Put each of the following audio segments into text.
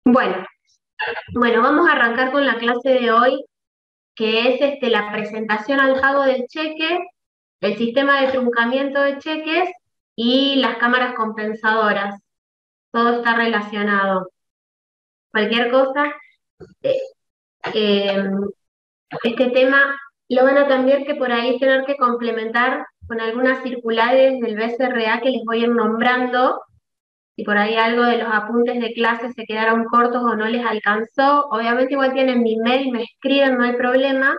Bueno, bueno, vamos a arrancar con la clase de hoy, que es la presentación al pago del cheque, el sistema de truncamiento de cheques y las cámaras compensadoras. Todo está relacionado. Cualquier cosa, eh, eh, este tema lo van a también que por ahí tener que complementar con algunas circulares del BCRA que les voy a ir nombrando. Si por ahí algo de los apuntes de clase se quedaron cortos o no les alcanzó, obviamente igual tienen mi mail, me escriben, no hay problema,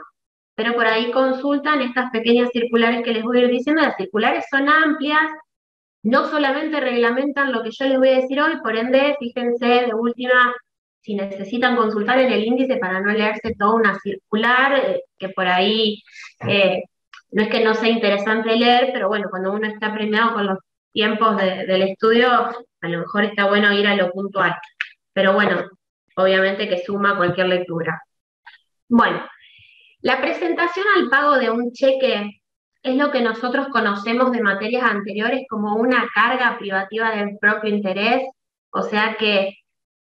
pero por ahí consultan estas pequeñas circulares que les voy a ir diciendo. Las circulares son amplias, no solamente reglamentan lo que yo les voy a decir hoy, por ende, fíjense de última, si necesitan consultar en el índice para no leerse toda una circular, que por ahí eh, no es que no sea interesante leer, pero bueno, cuando uno está premiado con los tiempos del estudio, a lo mejor está bueno ir a lo puntual. Pero bueno, obviamente que suma cualquier lectura. Bueno, la presentación al pago de un cheque es lo que nosotros conocemos de materias anteriores como una carga privativa del propio interés, o sea que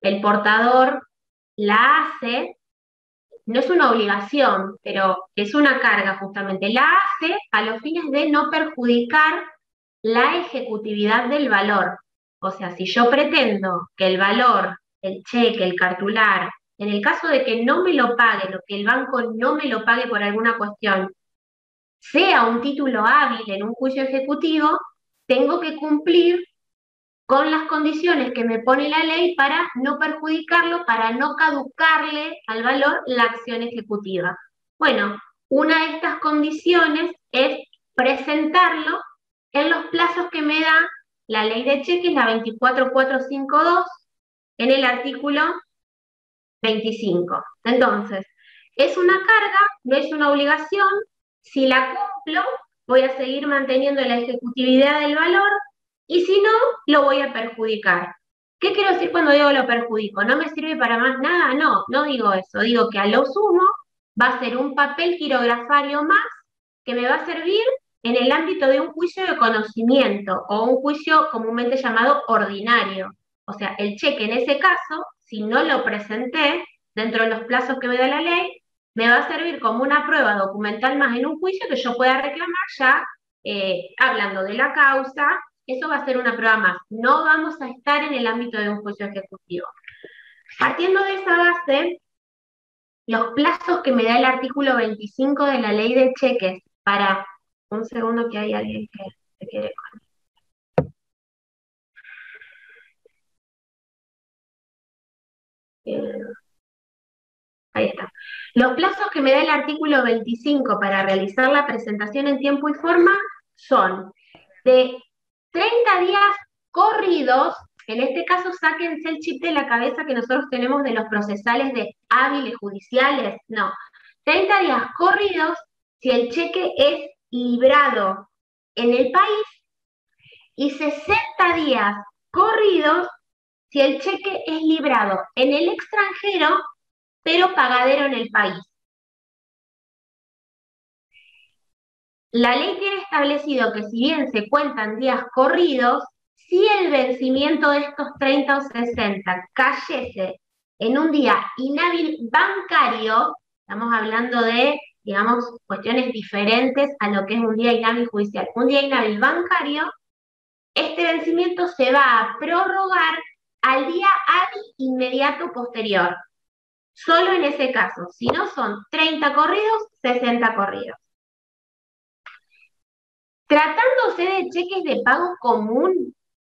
el portador la hace, no es una obligación, pero es una carga justamente, la hace a los fines de no perjudicar la ejecutividad del valor. O sea, si yo pretendo que el valor, el cheque, el cartular, en el caso de que no me lo pague, o que el banco no me lo pague por alguna cuestión, sea un título hábil en un juicio ejecutivo, tengo que cumplir con las condiciones que me pone la ley para no perjudicarlo, para no caducarle al valor la acción ejecutiva. Bueno, una de estas condiciones es presentarlo en los plazos que me da la ley de cheques, la 24452, en el artículo 25. Entonces, es una carga, no es una obligación. Si la cumplo, voy a seguir manteniendo la ejecutividad del valor y si no, lo voy a perjudicar. ¿Qué quiero decir cuando digo lo perjudico? ¿No me sirve para más nada? No, no digo eso. Digo que a lo sumo va a ser un papel quirografario más que me va a servir en el ámbito de un juicio de conocimiento o un juicio comúnmente llamado ordinario. O sea, el cheque en ese caso, si no lo presenté dentro de los plazos que me da la ley, me va a servir como una prueba documental más en un juicio que yo pueda reclamar ya hablando de la causa. Eso va a ser una prueba más. No vamos a estar en el ámbito de un juicio ejecutivo. Partiendo de esa base, los plazos que me da el artículo 25 de la ley de cheques para... Un segundo que hay alguien que se quiere... Ahí está. Los plazos que me da el artículo 25 para realizar la presentación en tiempo y forma son de 30 días corridos. En este caso, sáquense el chip de la cabeza que nosotros tenemos de los procesales de hábiles judiciales. No, 30 días corridos si el cheque es librado en el país y 60 días corridos si el cheque es librado en el extranjero, pero pagadero en el país. La ley tiene establecido que si bien se cuentan días corridos, si el vencimiento de estos 30 o 60 cayese en un día inhábil bancario, estamos hablando de, digamos, cuestiones diferentes a lo que es un día inhábil judicial. Un día inhábil bancario, este vencimiento se va a prorrogar al día hábil inmediato posterior. Solo en ese caso, si no son 30 corridos, 60 corridos. Tratándose de cheques de pago común,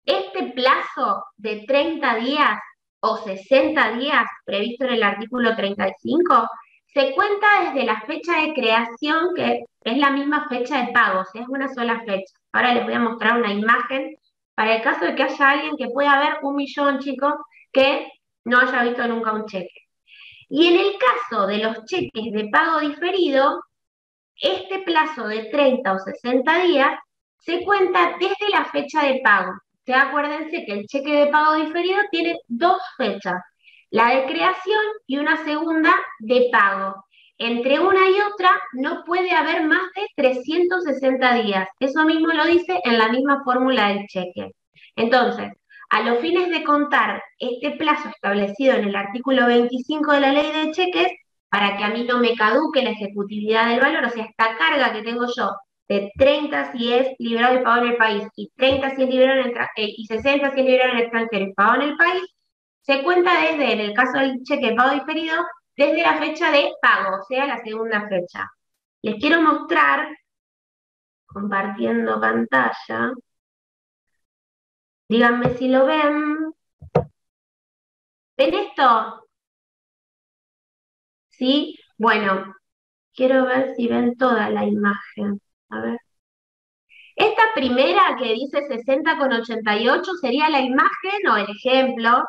este plazo de 30 días o 60 días previsto en el artículo 35 se cuenta desde la fecha de creación, que es la misma fecha de pago, o sea, es una sola fecha. Ahora les voy a mostrar una imagen para el caso de que haya alguien que pueda ver 1.000.000, chicos, que no haya visto nunca un cheque. Y en el caso de los cheques de pago diferido, este plazo de 30 o 60 días se cuenta desde la fecha de pago. Acuérdense que el cheque de pago diferido tiene dos fechas, la de creación y una segunda de pago. Entre una y otra no puede haber más de 360 días. Eso mismo lo dice en la misma fórmula del cheque. Entonces, A los fines de contar este plazo establecido en el artículo 25 de la ley de cheques, para que a mí no me caduque la ejecutividad del valor, o sea, esta carga que tengo yo de 30 si es liberado y pagado en el país, y 30 si es liberado y 60 si es liberado en el extranjero y pagado en el país, se cuenta desde, en el caso del cheque de pago diferido, desde la fecha de pago, o sea, la segunda fecha. Les quiero mostrar, compartiendo pantalla, díganme si lo ven. ¿Ven esto? ¿Sí? Bueno, quiero ver si ven toda la imagen. A ver. Esta primera que dice 60,88 sería la imagen o el ejemplo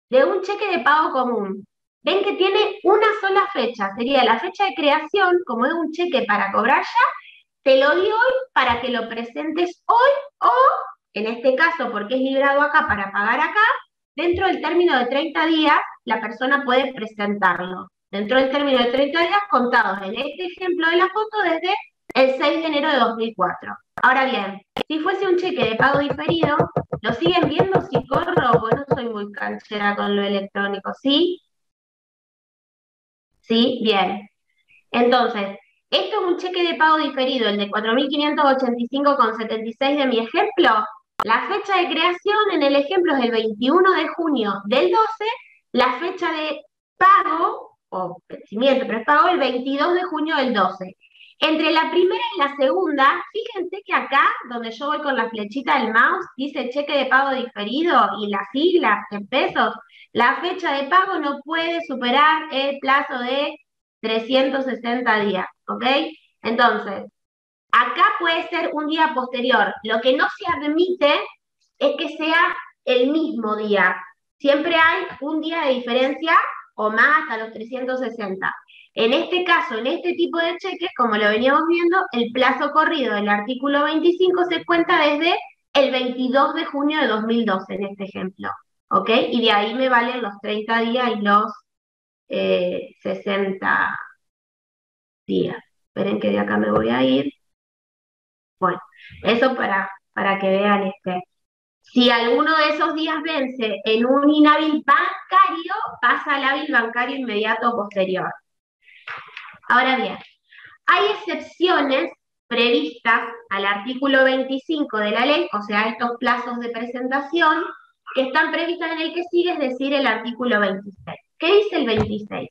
de un cheque de pago común. Ven que tiene una sola fecha, sería la fecha de creación, como es un cheque para cobrar ya, te lo di hoy para que lo presentes hoy o, en este caso, porque es librado acá para pagar acá, dentro del término de 30 días la persona puede presentarlo. Dentro del término de 30 días contados en este ejemplo de la foto desde el 6 de enero de 2004. Ahora bien, si fuese un cheque de pago diferido, ¿lo siguen viendo si corro? Pues no soy muy canchera con lo electrónico, ¿sí? ¿Sí? Bien. Entonces, esto es un cheque de pago diferido, el de 4.585,76 de mi ejemplo. La fecha de creación en el ejemplo es el 21 de junio del 12, la fecha de pago, o vencimiento, pero es pago el 22 de junio del 12. Entre la primera y la segunda, fíjense que acá, donde yo voy con la flechita del mouse, dice cheque de pago diferido y las siglas en pesos. La fecha de pago no puede superar el plazo de 360 días, ¿ok? Entonces, acá puede ser un día posterior. Lo que no se admite es que sea el mismo día. Siempre hay un día de diferencia o más hasta los 360. En este caso, en este tipo de cheques, como lo veníamos viendo, el plazo corrido del artículo 25 se cuenta desde el 22 de junio de 2012, en este ejemplo, ¿ok? Y de ahí me valen los 30 días y los 60 días. Esperen que de acá me voy a ir. Bueno, eso para que vean este. Si alguno de esos días vence en un inhábil bancario, pasa al hábil bancario inmediato posterior. Ahora bien, hay excepciones previstas al artículo 25 de la ley, o sea, estos plazos de presentación que están previstas en el que sigue, es decir, el artículo 26. ¿Qué dice el 26?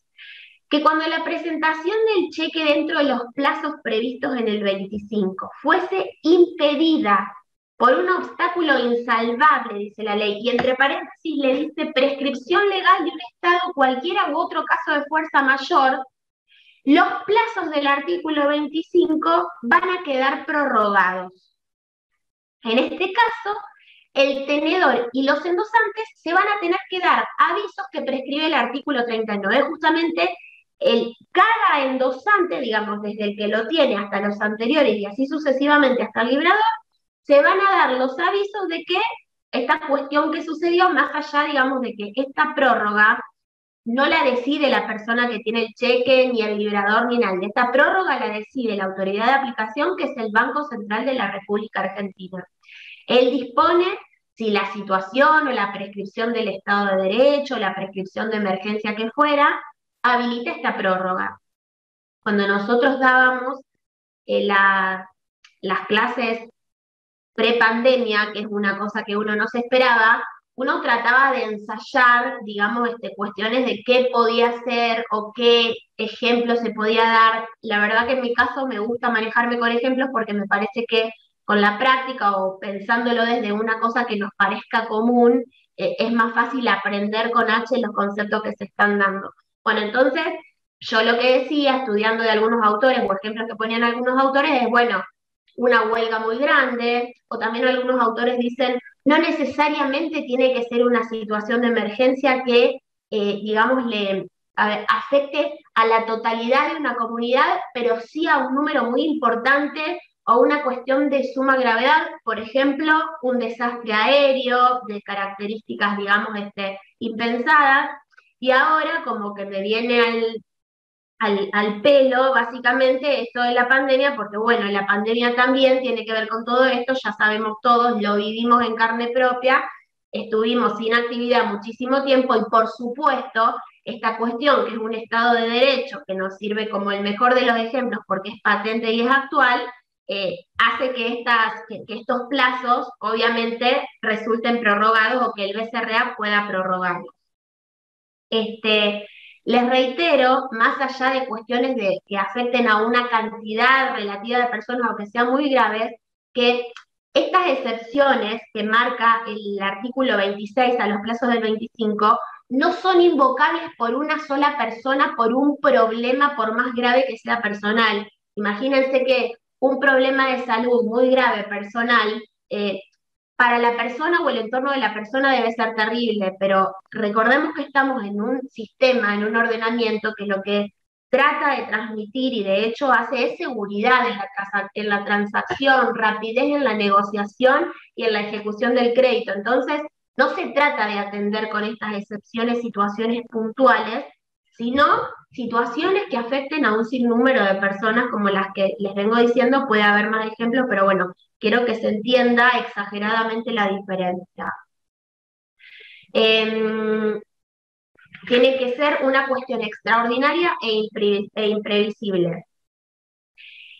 Que cuando la presentación del cheque dentro de los plazos previstos en el 25 fuese impedida por un obstáculo insalvable, dice la ley, y entre paréntesis le dice prescripción legal de un Estado cualquiera u otro caso de fuerza mayor, los plazos del artículo 25 van a quedar prorrogados. En este caso, el tenedor y los endosantes se van a tener que dar avisos que prescribe el artículo 39. Justamente cada endosante, digamos, desde el que lo tiene hasta los anteriores y así sucesivamente hasta el librador, se van a dar los avisos de que esta cuestión que sucedió, más allá, digamos, de que esta prórroga no la decide la persona que tiene el cheque, ni el librador, ni nadie. Esta prórroga la decide la autoridad de aplicación, que es el Banco Central de la República Argentina. Él dispone si la situación o la prescripción del Estado de Derecho, la prescripción de emergencia que fuera, habilita esta prórroga. Cuando nosotros dábamos las clases prepandemia, que es una cosa que uno no se esperaba, uno trataba de ensayar, digamos, cuestiones de qué podía hacer o qué ejemplo se podía dar. La verdad que en mi caso me gusta manejarme con ejemplos porque me parece que con la práctica o pensándolo desde una cosa que nos parezca común, es más fácil aprender con H los conceptos que se están dando. Bueno, entonces, yo lo que decía, estudiando de algunos autores o ejemplos que ponían algunos autores, es, bueno, una huelga muy grande, o también algunos autores dicen, no necesariamente tiene que ser una situación de emergencia que, digamos, afecte a la totalidad de una comunidad, pero sí a un número muy importante o una cuestión de suma gravedad, por ejemplo, un desastre aéreo de características, digamos, impensadas, y ahora como que me viene al pelo, básicamente, esto de la pandemia, porque bueno, la pandemia también tiene que ver con todo esto, ya sabemos todos, lo vivimos en carne propia, estuvimos sin actividad muchísimo tiempo y por supuesto esta cuestión, que es un Estado de Derecho, que nos sirve como el mejor de los ejemplos porque es patente y es actual, hace que estos plazos obviamente resulten prorrogados o que el BCRA pueda prorrogarlos. Les reitero, más allá de cuestiones que afecten a una cantidad relativa de personas o que sean muy graves, que estas excepciones que marca el artículo 26 a los plazos del 25 no son invocables por una sola persona por un problema, por más grave que sea personal. Imagínense que un problema de salud muy grave personal, para la persona o el entorno de la persona debe ser terrible, pero recordemos que estamos en un sistema, en un ordenamiento que lo que trata de transmitir y de hecho hace es seguridad en la transacción, rapidez en la negociación y en la ejecución del crédito. Entonces, no se trata de atender con estas excepciones situaciones puntuales, sino situaciones que afecten a un sinnúmero de personas como las que les vengo diciendo. Puede haber más ejemplos, pero bueno, quiero que se entienda exageradamente la diferencia. Tiene que ser una cuestión extraordinaria e imprevisible.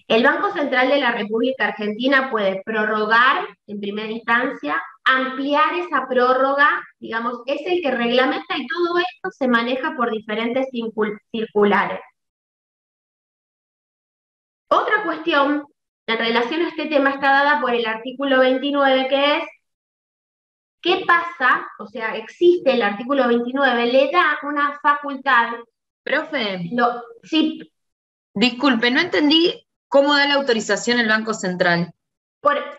El Banco Central de la República Argentina puede prorrogar en primera instancia, ampliar esa prórroga, digamos, es el que reglamenta y todo esto se maneja por diferentes circulares. Otra cuestión en relación a este tema está dada por el artículo 29, que es ¿qué pasa? O sea, existe el artículo 29, le da una facultad. Profe, Sí, disculpe, no entendí cómo da la autorización el Banco Central.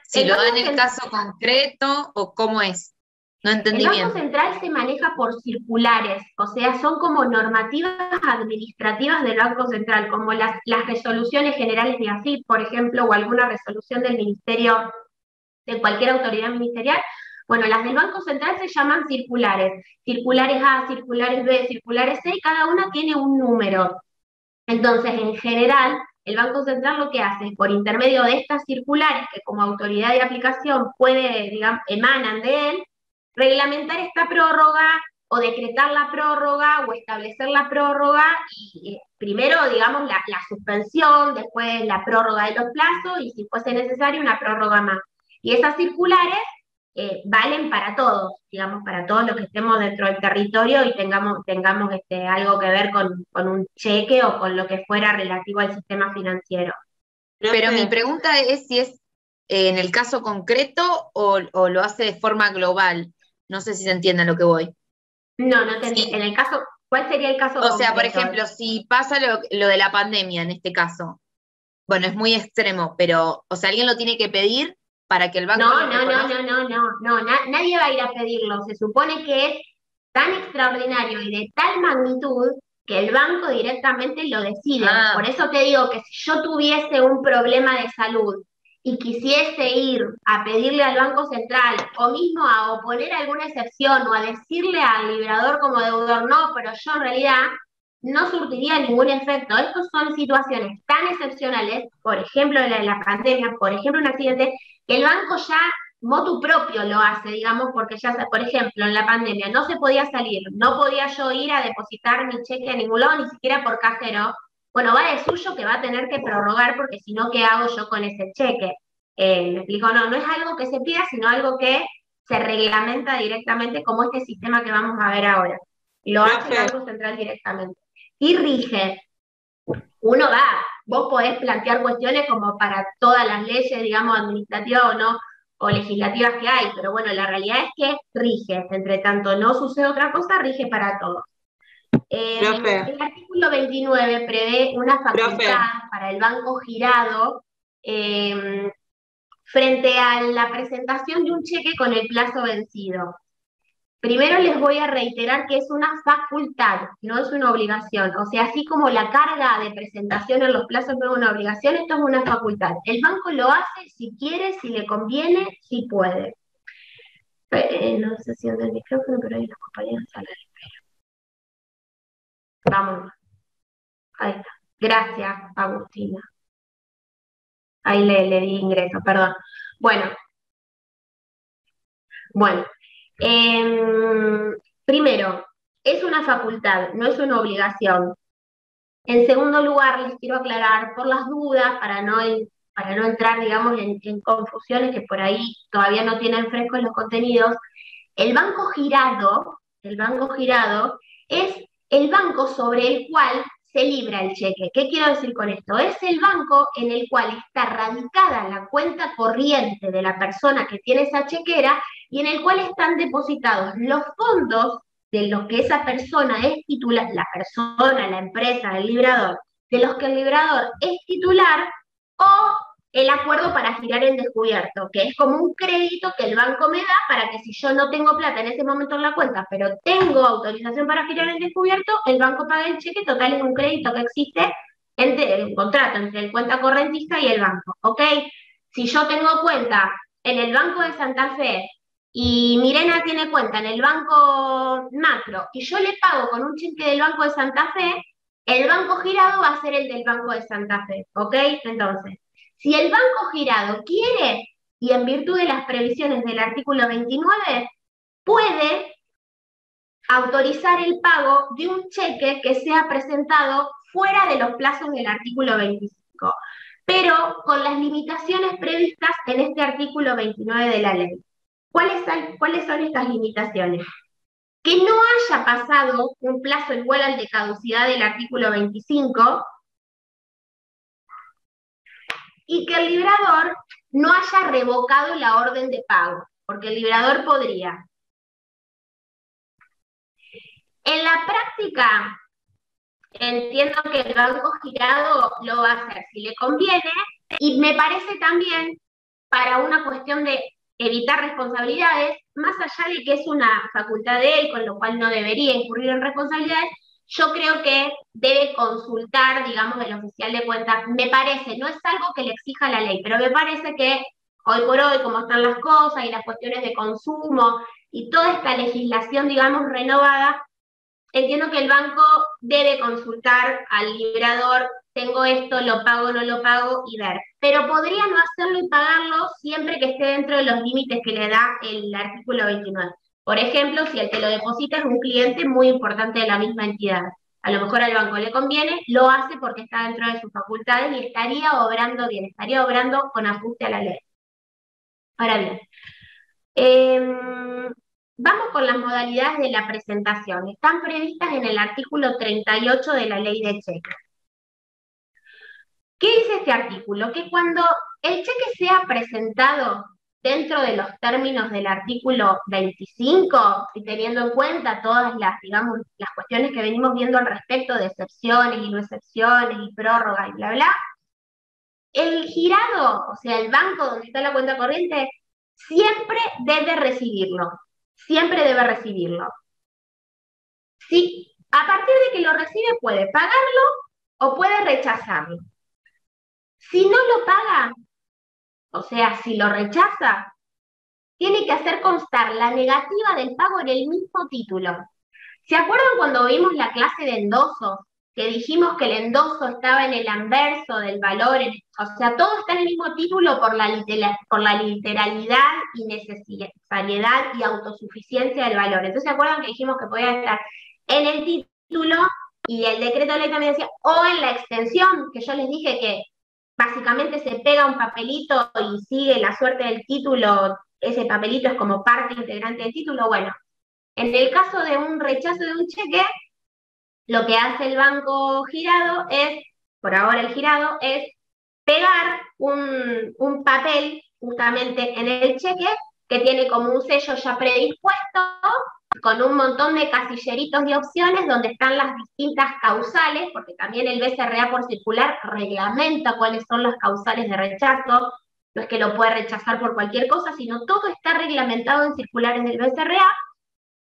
Si lo da en el caso concreto o cómo es. No entendí bien. El Banco Central se maneja por circulares, o sea, son como normativas administrativas del Banco Central, como las resoluciones generales de AFIP, por ejemplo, o alguna resolución del Ministerio, de cualquier autoridad ministerial. Bueno, las del Banco Central se llaman circulares. Circulares A, circulares B, circulares C, y cada una tiene un número. Entonces, en general, el Banco Central lo que hace es, por intermedio de estas circulares, que como autoridad de aplicación puede, digamos, emanan de él, reglamentar esta prórroga o decretar la prórroga o establecer la prórroga y primero, digamos, la suspensión, después la prórroga de los plazos y si fuese necesario una prórroga más. Y esas circulares valen para todos, digamos, para todos los que estemos dentro del territorio y tengamos algo que ver con un cheque o con lo que fuera relativo al sistema financiero. Pero mi pregunta es si es en el caso concreto o lo hace de forma global. No sé si se entiende a lo que voy. No entendí. Sí. En el caso, ¿cuál sería el caso concreto? O sea, por ejemplo, si pasa lo de la pandemia en este caso, bueno, es muy extremo, pero, o sea, alguien lo tiene que pedir para que el banco lo reconozca. No, nadie va a ir a pedirlo. Se supone que es tan extraordinario y de tal magnitud que el banco directamente lo decide. Por eso te digo que si yo tuviese un problema de salud y quisiese ir a pedirle al Banco Central o mismo a oponer alguna excepción o a decirle al liberador como deudor, no, pero yo en realidad no surtiría ningún efecto. Estas son situaciones tan excepcionales, por ejemplo la de la pandemia, por ejemplo un accidente, que el banco ya motu propio lo hace, digamos, porque ya, por ejemplo, en la pandemia no se podía salir, no podía yo ir a depositar mi cheque a ningún lado, ni siquiera por cajero. Bueno, va de suyo que va a tener que prorrogar porque si no, ¿qué hago yo con ese cheque? ¿Me explico? No es algo que se pida, sino algo que se reglamenta directamente como este sistema que vamos a ver ahora. Y lo hace el Banco Central directamente. Y rige. Vos podés plantear cuestiones como para todas las leyes, digamos, administrativas o no, o legislativas que hay, pero bueno, la realidad es que rige, entre tanto no sucede otra cosa, rige para todos. El artículo 29 prevé una facultad para el banco girado frente a la presentación de un cheque con el plazo vencido. Primero les voy a reiterar que es una facultad, no es una obligación. O sea, así como la carga de presentación en los plazos no es una obligación, esto es una facultad. El banco lo hace si quiere, si le conviene, si puede. No sé si anda el micrófono, pero ahí los compañeros salen. Vamos. Ahí está. Gracias, Agustina. Ahí le di ingreso, perdón. Bueno, Primero, es una facultad, no es una obligación. En segundo lugar, les quiero aclarar por las dudas, para no entrar, digamos, en confusiones que por ahí todavía no tienen frescos los contenidos. El banco girado es el banco sobre el cual se libra el cheque. ¿Qué quiero decir con esto? Es el banco en el cual está radicada la cuenta corriente de la persona que tiene esa chequera y en el cual están depositados los fondos de los que esa persona es titular, la persona, la empresa, el librador, de los que el librador es titular o el acuerdo para girar en descubierto, que es como un crédito que el banco me da para que si yo no tengo plata en ese momento en la cuenta, pero tengo autorización para girar en descubierto, el banco paga el cheque, total es un crédito que existe entre el contrato entre el cuenta correntista y el banco, ¿ok? Si yo tengo cuenta en el Banco de Santa Fe y Mirena tiene cuenta en el Banco Macro y yo le pago con un cheque del Banco de Santa Fe, el banco girado va a ser el del Banco de Santa Fe, ¿ok? Entonces, si el banco girado quiere, y en virtud de las previsiones del artículo 29, puede autorizar el pago de un cheque que sea presentado fuera de los plazos del artículo 25, pero con las limitaciones previstas en este artículo 29 de la ley. ¿Cuáles son estas limitaciones? Que no haya pasado un plazo igual al de caducidad del artículo 25 y que el librador no haya revocado la orden de pago, porque el librador podría. En la práctica, entiendo que el banco girado lo va a hacer si le conviene, y me parece también para una cuestión de evitar responsabilidades, más allá de que es una facultad de él, con lo cual no debería incurrir en responsabilidades, yo creo que debe consultar, digamos, el oficial de cuentas. Me parece, no es algo que le exija la ley, pero me parece que hoy por hoy, como están las cosas y las cuestiones de consumo y toda esta legislación, digamos, renovada, entiendo que el banco debe consultar al librador, tengo esto, lo pago, no lo pago, y ver. Pero podría no hacerlo y pagarlo siempre que esté dentro de los límites que le da el artículo 29. Por ejemplo, si el que lo deposita es un cliente muy importante de la misma entidad. A lo mejor al banco le conviene, lo hace porque está dentro de sus facultades y estaría obrando bien, estaría obrando con ajuste a la ley. Ahora bien, vamos con las modalidades de la presentación. Están previstas en el artículo 38 de la ley de cheques. ¿Qué dice este artículo? Que cuando el cheque sea presentado dentro de los términos del artículo 25, y teniendo en cuenta todas las, digamos, las cuestiones que venimos viendo al respecto de excepciones y no excepciones y prórroga y bla, bla, el girado, o sea, el banco donde está la cuenta corriente, siempre debe recibirlo. Siempre debe recibirlo. Sí, a partir de que lo recibe puede pagarlo o puede rechazarlo. Si no lo paga, o sea, si lo rechaza, tiene que hacer constar la negativa del pago en el mismo título. ¿Se acuerdan cuando vimos la clase de endosos? Que dijimos que el endoso estaba en el anverso del valor, o sea, todo está en el mismo título por la literalidad y necesariedad y autosuficiencia del valor. Entonces, ¿se acuerdan que dijimos que podía estar en el título y el decreto de ley también decía, o en la extensión, que yo les dije que básicamente se pega un papelito y sigue la suerte del título, ese papelito es como parte integrante del título? Bueno, en el caso de un rechazo de un cheque, lo que hace el banco girado es, por ahora el girado, es pegar un papel justamente en el cheque que tiene como un sello ya predispuesto, con un montón de casilleritos y opciones donde están las distintas causales, porque también el BCRA por circular reglamenta cuáles son las causales de rechazo, no es que lo puede rechazar por cualquier cosa, sino todo está reglamentado en circulares del BCRA,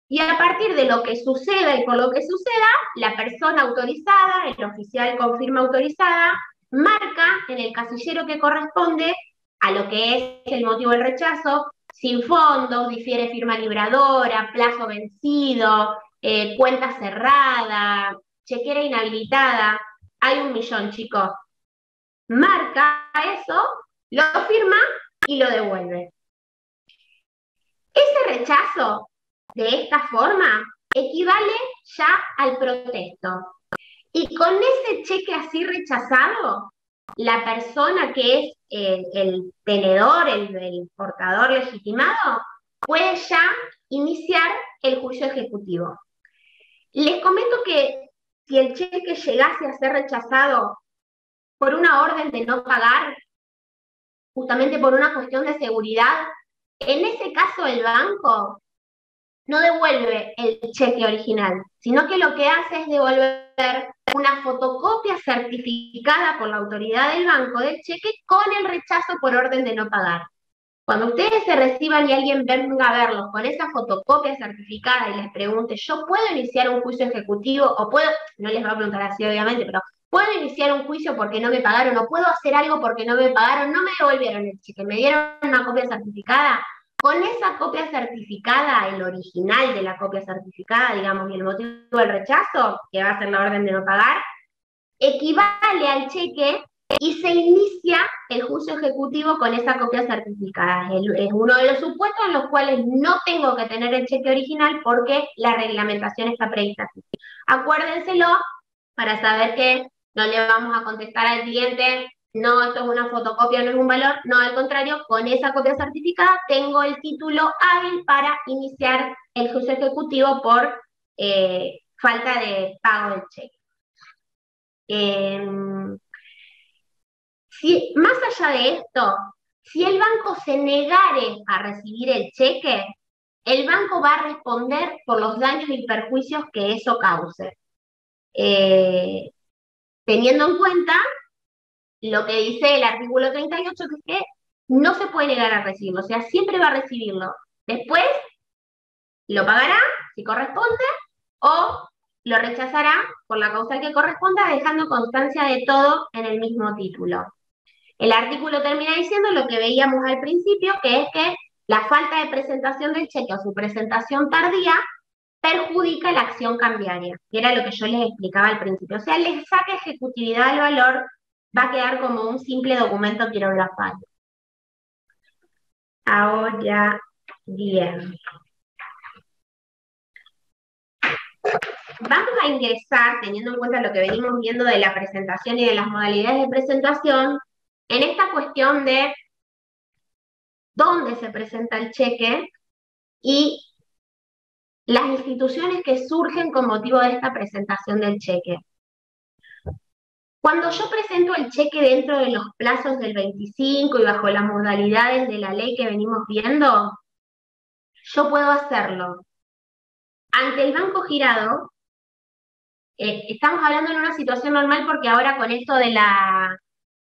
y a partir de lo que suceda y por lo que suceda, la persona autorizada, el oficial confirma autorizada, marca en el casillero que corresponde a lo que es el motivo del rechazo, sin fondos, difiere firma libradora, plazo vencido, cuenta cerrada, chequera inhabilitada. Hay 1.000.000, chicos. Marca eso, lo firma y lo devuelve. Ese rechazo de esta forma, equivale ya al protesto. Y con ese cheque así rechazado, la persona que es el tenedor, el portador legitimado, puede ya iniciar el juicio ejecutivo. Les comento que si el cheque llegase a ser rechazado por una orden de no pagar, justamente por una cuestión de seguridad, en ese caso el banco no devuelve el cheque original, sino que lo que hace es devolver una fotocopia certificada por la autoridad del banco del cheque con el rechazo por orden de no pagar. Cuando ustedes se reciban y alguien venga a verlos con esa fotocopia certificada y les pregunte, ¿yo puedo iniciar un juicio ejecutivo? O puedo, no les va a preguntar así obviamente, pero ¿puedo iniciar un juicio porque no me pagaron? ¿O puedo hacer algo porque no me pagaron? No me devolvieron el cheque, me dieron una copia certificada. Con esa copia certificada, el original de la copia certificada, digamos, y el motivo del rechazo, que va a ser la orden de no pagar, equivale al cheque y se inicia el juicio ejecutivo con esa copia certificada. Es uno de los supuestos en los cuales no tengo que tener el cheque original porque la reglamentación está prevista. Acuérdenselo para saber que no le vamos a contestar al cliente, no, esto es una fotocopia, no es un valor, no, al contrario, con esa copia certificada tengo el título hábil para iniciar el juicio ejecutivo por falta de pago del cheque. Más allá de esto, si el banco se negare a recibir el cheque, el banco va a responder por los daños y perjuicios que eso cause. Teniendo en cuenta lo que dice el artículo 38, que es que no se puede negar a recibirlo, o sea, siempre va a recibirlo. Después lo pagará, si corresponde, o lo rechazará por la causa que corresponda, dejando constancia de todo en el mismo título. El artículo termina diciendo lo que veíamos al principio, que es que la falta de presentación del cheque o su presentación tardía perjudica la acción cambiaria, que era lo que yo les explicaba al principio. O sea, le saca ejecutividad al valor, va a quedar como un simple documento quirografado. Ahora bien. Vamos a ingresar, teniendo en cuenta lo que venimos viendo de la presentación y de las modalidades de presentación, en esta cuestión de dónde se presenta el cheque y las instituciones que surgen con motivo de esta presentación del cheque. Cuando yo presento el cheque dentro de los plazos del 25 y bajo las modalidades de la ley que venimos viendo, yo puedo hacerlo ante el banco girado. Estamos hablando en una situación normal porque ahora con esto de la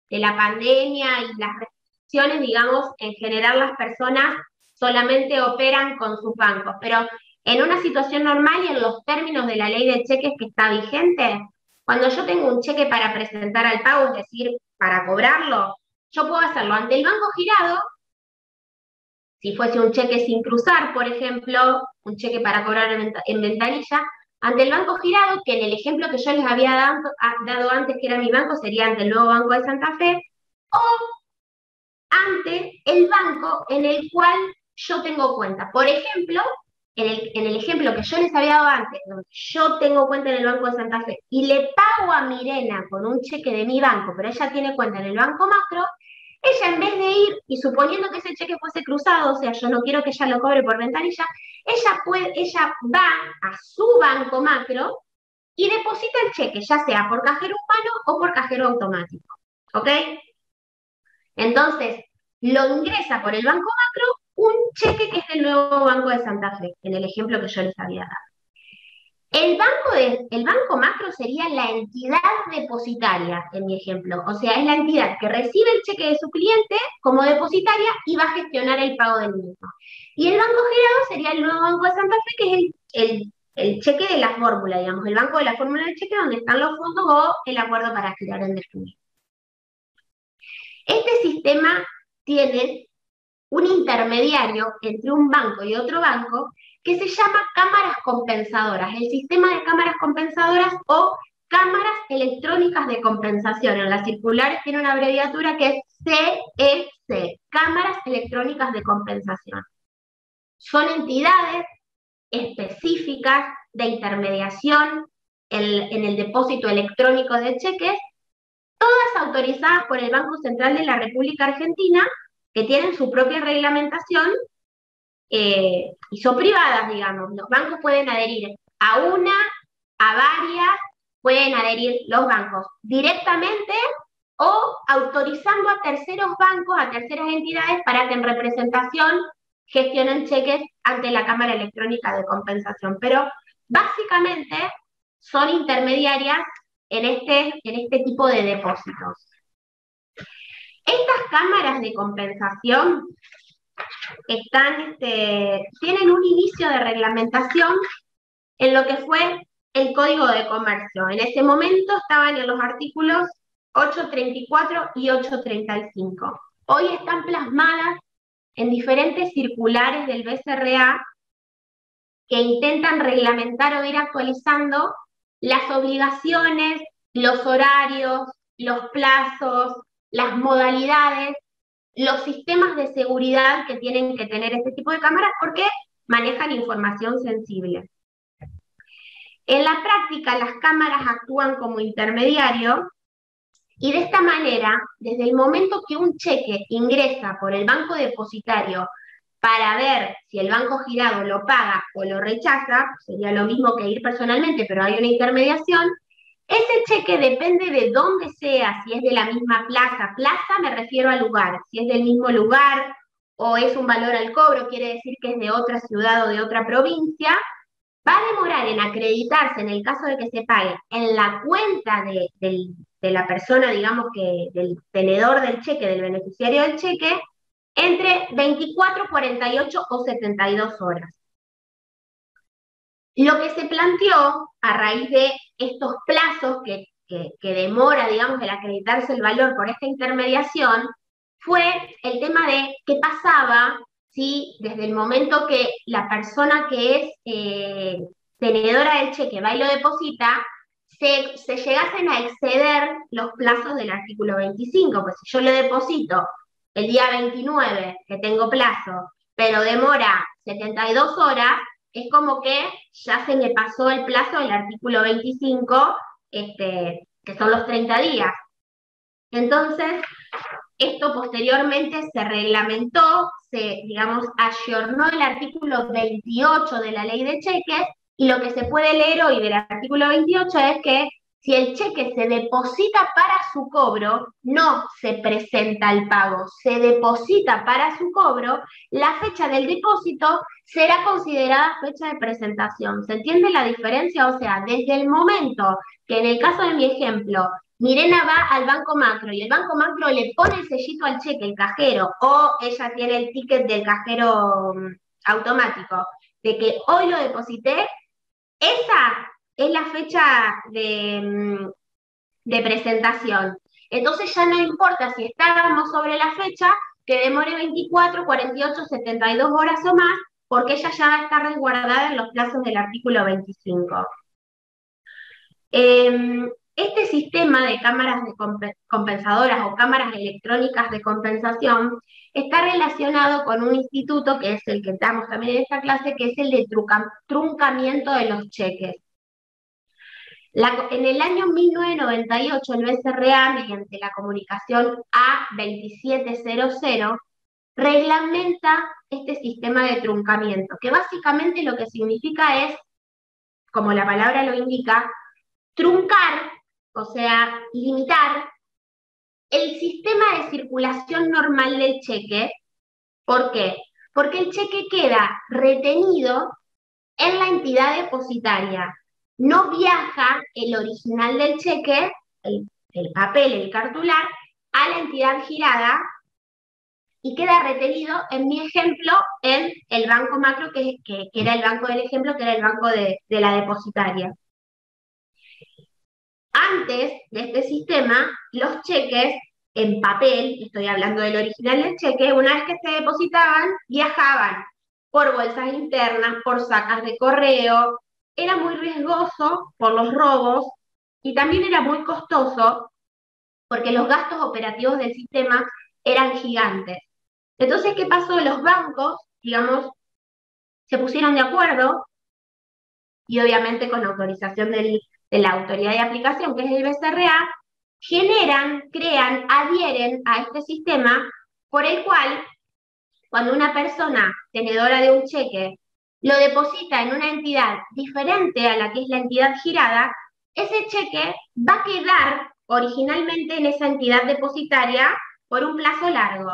pandemia y las restricciones, digamos, en general las personas solamente operan con sus bancos, pero en una situación normal y en los términos de la ley de cheques que está vigente, cuando yo tengo un cheque para presentar al pago, es decir, para cobrarlo, yo puedo hacerlo ante el banco girado, si fuese un cheque sin cruzar, por ejemplo, un cheque para cobrar en ventanilla, ante el banco girado, que en el ejemplo que yo les había dado antes, que era mi banco, sería ante el nuevo Banco de Santa Fe, o ante el banco en el cual yo tengo cuenta. Por ejemplo, en el ejemplo que yo les había dado antes, donde yo tengo cuenta en el Banco de Santa Fe y le pago a Mirena con un cheque de mi banco, pero ella tiene cuenta en el Banco Macro, ella en vez de ir, y suponiendo que ese cheque fuese cruzado, o sea, yo no quiero que ella lo cobre por ventanilla, ella va a su Banco Macro y deposita el cheque, ya sea por cajero humano o por cajero automático. ¿Ok? Entonces, lo ingresa por el Banco Macro un cheque que es del nuevo Banco de Santa Fe, en el ejemplo que yo les había dado. El Banco Macro sería la entidad depositaria, en mi ejemplo. O sea, es la entidad que recibe el cheque de su cliente como depositaria y va a gestionar el pago del mismo. Y el banco girado sería el nuevo Banco de Santa Fe, que es el cheque de la fórmula, digamos, el banco de la fórmula del cheque donde están los fondos o el acuerdo para girar en definido. Este sistema tiene un intermediario entre un banco y otro banco que se llama cámaras compensadoras, el sistema de cámaras compensadoras o cámaras electrónicas de compensación. En las circulares tiene una abreviatura que es CEC, cámaras electrónicas de compensación. Son entidades específicas de intermediación en el depósito electrónico de cheques, todas autorizadas por el Banco Central de la República Argentina, que tienen su propia reglamentación y son privadas, digamos. Los bancos pueden adherir a una, a varias, pueden adherir los bancos directamente o autorizando a terceros bancos, a terceras entidades, para que en representación gestionen cheques ante la Cámara Electrónica de Compensación. Pero básicamente son intermediarias en este tipo de depósitos. Estas cámaras de compensación tienen un inicio de reglamentación en lo que fue el Código de Comercio. En ese momento estaban en los artículos 834 y 835. Hoy están plasmadas en diferentes circulares del BCRA que intentan reglamentar o ir actualizando las obligaciones, los horarios, los plazos, las modalidades, los sistemas de seguridad que tienen que tener este tipo de cámaras porque manejan información sensible. En la práctica, las cámaras actúan como intermediario y de esta manera, desde el momento que un cheque ingresa por el banco depositario para ver si el banco girado lo paga o lo rechaza, sería lo mismo que ir personalmente, pero hay una intermediación, ese cheque depende de dónde sea, si es de la misma plaza. Plaza me refiero al lugar, si es del mismo lugar o es un valor al cobro, quiere decir que es de otra ciudad o de otra provincia, va a demorar en acreditarse, en el caso de que se pague, en la cuenta de la persona, digamos que del tenedor del cheque, del beneficiario del cheque, entre 24, 48 o 72 horas. Lo que se planteó a raíz de estos plazos que demora, digamos, el acreditarse el valor por esta intermediación, fue el tema de qué pasaba si desde el momento que la persona que es tenedora del cheque va y lo deposita, se llegasen a exceder los plazos del artículo 25, pues si yo le deposito el día 29, que tengo plazo, pero demora 72 horas, es como que ya se me pasó el plazo del artículo 25, que son los 30 días. Entonces, esto posteriormente se reglamentó, digamos, ayornó el artículo 28 de la Ley de Cheques, y lo que se puede leer hoy del artículo 28 es que si el cheque se deposita para su cobro, no se presenta el pago, se deposita para su cobro, la fecha del depósito será considerada fecha de presentación. ¿Se entiende la diferencia? O sea, desde el momento que en el caso de mi ejemplo, Mirena va al Banco Macro y el Banco Macro le pone el sellito al cheque, el cajero, o ella tiene el ticket del cajero automático, de que hoy lo deposité, esa es la fecha de presentación. Entonces ya no importa si estábamos sobre la fecha, que demore 24, 48, 72 horas o más, porque ella ya va a estar resguardada en los plazos del artículo 25. Este sistema de cámaras compensadoras o cámaras electrónicas de compensación está relacionado con un instituto que es el que damos también en esta clase, que es el de truncamiento de los cheques. En el año 1998, el BCRA, mediante la comunicación A2700, reglamenta este sistema de truncamiento, que básicamente lo que significa es, como la palabra lo indica, truncar, o sea, limitar el sistema de circulación normal del cheque. ¿Por qué? Porque el cheque queda retenido en la entidad depositaria. No viaja el original del cheque, el papel, el cartular, a la entidad girada y queda retenido, en mi ejemplo, en el Banco Macro, que era el banco del ejemplo, que era el banco de la depositaria. Antes de este sistema, los cheques en papel, estoy hablando del original del cheque, una vez que se depositaban, viajaban por bolsas internas, por sacas de correo. Era muy riesgoso por los robos y también era muy costoso porque los gastos operativos del sistema eran gigantes. Entonces, ¿qué pasó? Los bancos, digamos, se pusieron de acuerdo y obviamente con autorización de la autoridad de aplicación, que es el BCRA, generan, crean, adhieren a este sistema por el cual cuando una persona tenedora de un cheque lo deposita en una entidad diferente a la que es la entidad girada, ese cheque va a quedar originalmente en esa entidad depositaria por un plazo largo.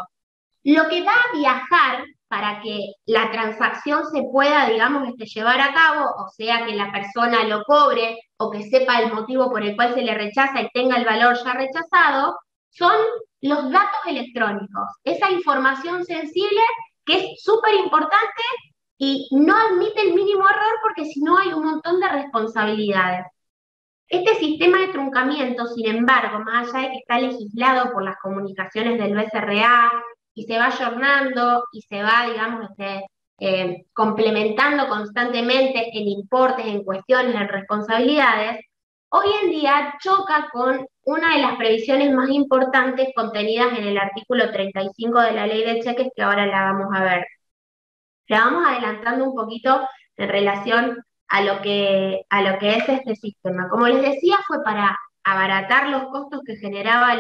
Lo que va a viajar para que la transacción se pueda, digamos, llevar a cabo, o sea, que la persona lo cobre o que sepa el motivo por el cual se le rechaza y tenga el valor ya rechazado, son los datos electrónicos, esa información sensible que es súper importante y no admite el mínimo error porque si no hay un montón de responsabilidades. Este sistema de truncamiento, sin embargo, más allá de que está legislado por las comunicaciones del BCRA y se va ayornando y se va, digamos, complementando constantemente en importes, en cuestiones, en responsabilidades, hoy en día choca con una de las previsiones más importantes contenidas en el artículo 35 de la Ley de Cheques, que ahora la vamos a ver. La vamos adelantando un poquito en relación a lo que es este sistema. Como les decía, fue para abaratar los costos que generaba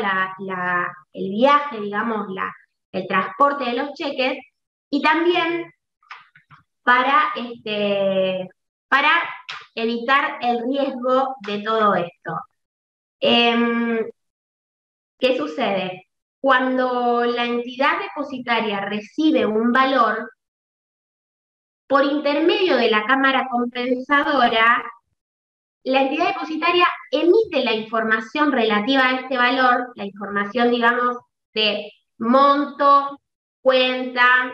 el viaje, digamos, el transporte de los cheques, y también para evitar el riesgo de todo esto. ¿Qué sucede? Cuando la entidad depositaria recibe un valor, por intermedio de la cámara compensadora, la entidad depositaria emite la información relativa a este valor, la información, digamos, de monto, cuenta,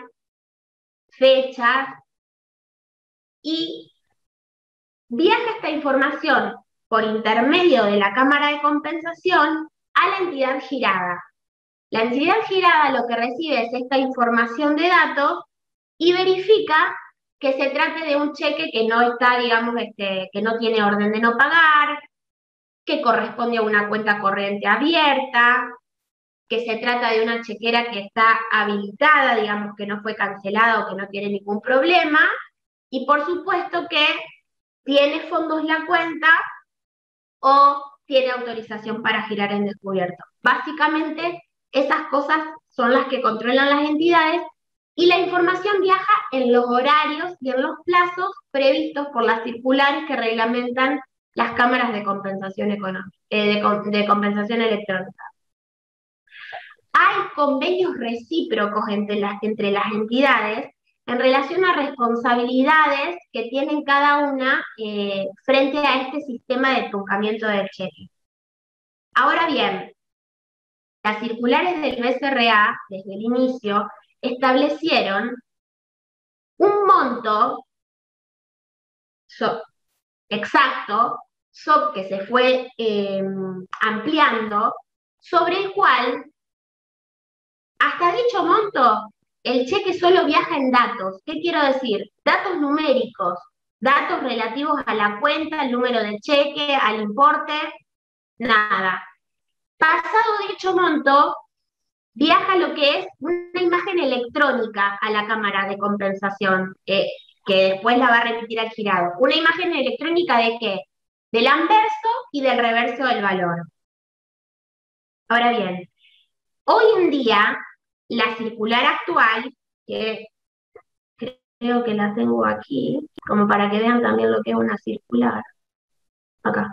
fechas, y viaja esta información por intermedio de la cámara de compensación a la entidad girada. La entidad girada lo que recibe es esta información de datos y verifica que se trate de un cheque que no está, digamos, que no tiene orden de no pagar, que corresponde a una cuenta corriente abierta, que se trata de una chequera que está habilitada, digamos, que no fue cancelada o que no tiene ningún problema, y por supuesto que tiene fondos la cuenta o tiene autorización para girar en descubierto. Básicamente, esas cosas son las que controlan las entidades y la información viaja en los horarios y en los plazos previstos por las circulares que reglamentan las cámaras de compensación económica, de compensación electrónica. Hay convenios recíprocos entre las entidades en relación a responsabilidades que tienen cada una frente a este sistema de truncamiento de cheque. Ahora bien, las circulares del BCRA, desde el inicio, establecieron un monto exacto que se fue ampliando, sobre el cual, hasta dicho monto, el cheque solo viaja en datos. ¿Qué quiero decir? Datos numéricos, datos relativos a la cuenta, al número de cheque, al importe, nada. Pasado dicho monto, viaja lo que es una imagen electrónica a la cámara de compensación, que después la va a remitir al girado. ¿Una imagen electrónica de qué? Del anverso y del reverso del valor. Ahora bien, hoy en día, la circular actual, que creo que la tengo aquí, como para que vean también lo que es una circular. Acá.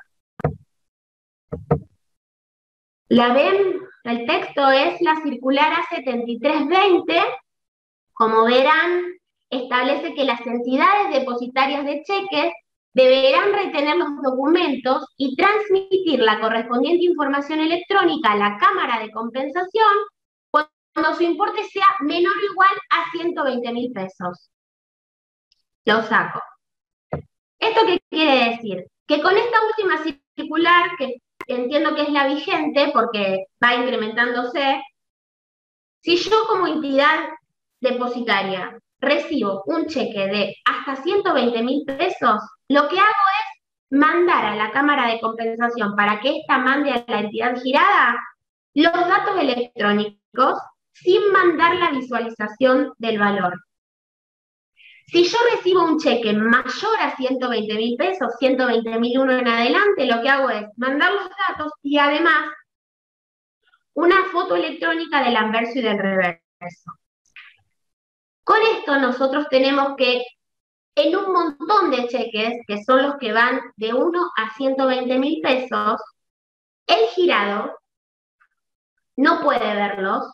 ¿La ven? El texto es la circular A7320. Como verán, establece que las entidades depositarias de cheques deberán retener los documentos y transmitir la correspondiente información electrónica a la cámara de compensación cuando su importe sea menor o igual a 120.000 pesos. Lo saco. ¿Esto qué quiere decir? Que con esta última circular, que entiendo que es la vigente porque va incrementándose, si yo como entidad depositaria recibo un cheque de hasta 120.000 pesos, lo que hago es mandar a la cámara de compensación para que ésta mande a la entidad girada los datos electrónicos sin mandar la visualización del valor. Si yo recibo un cheque mayor a 120.000 pesos, 120.001 en adelante, lo que hago es mandar los datos y además una foto electrónica del anverso y del reverso. Con esto nosotros tenemos que en un montón de cheques, que son los que van de 1 a 120.000 pesos, el girado no puede verlos,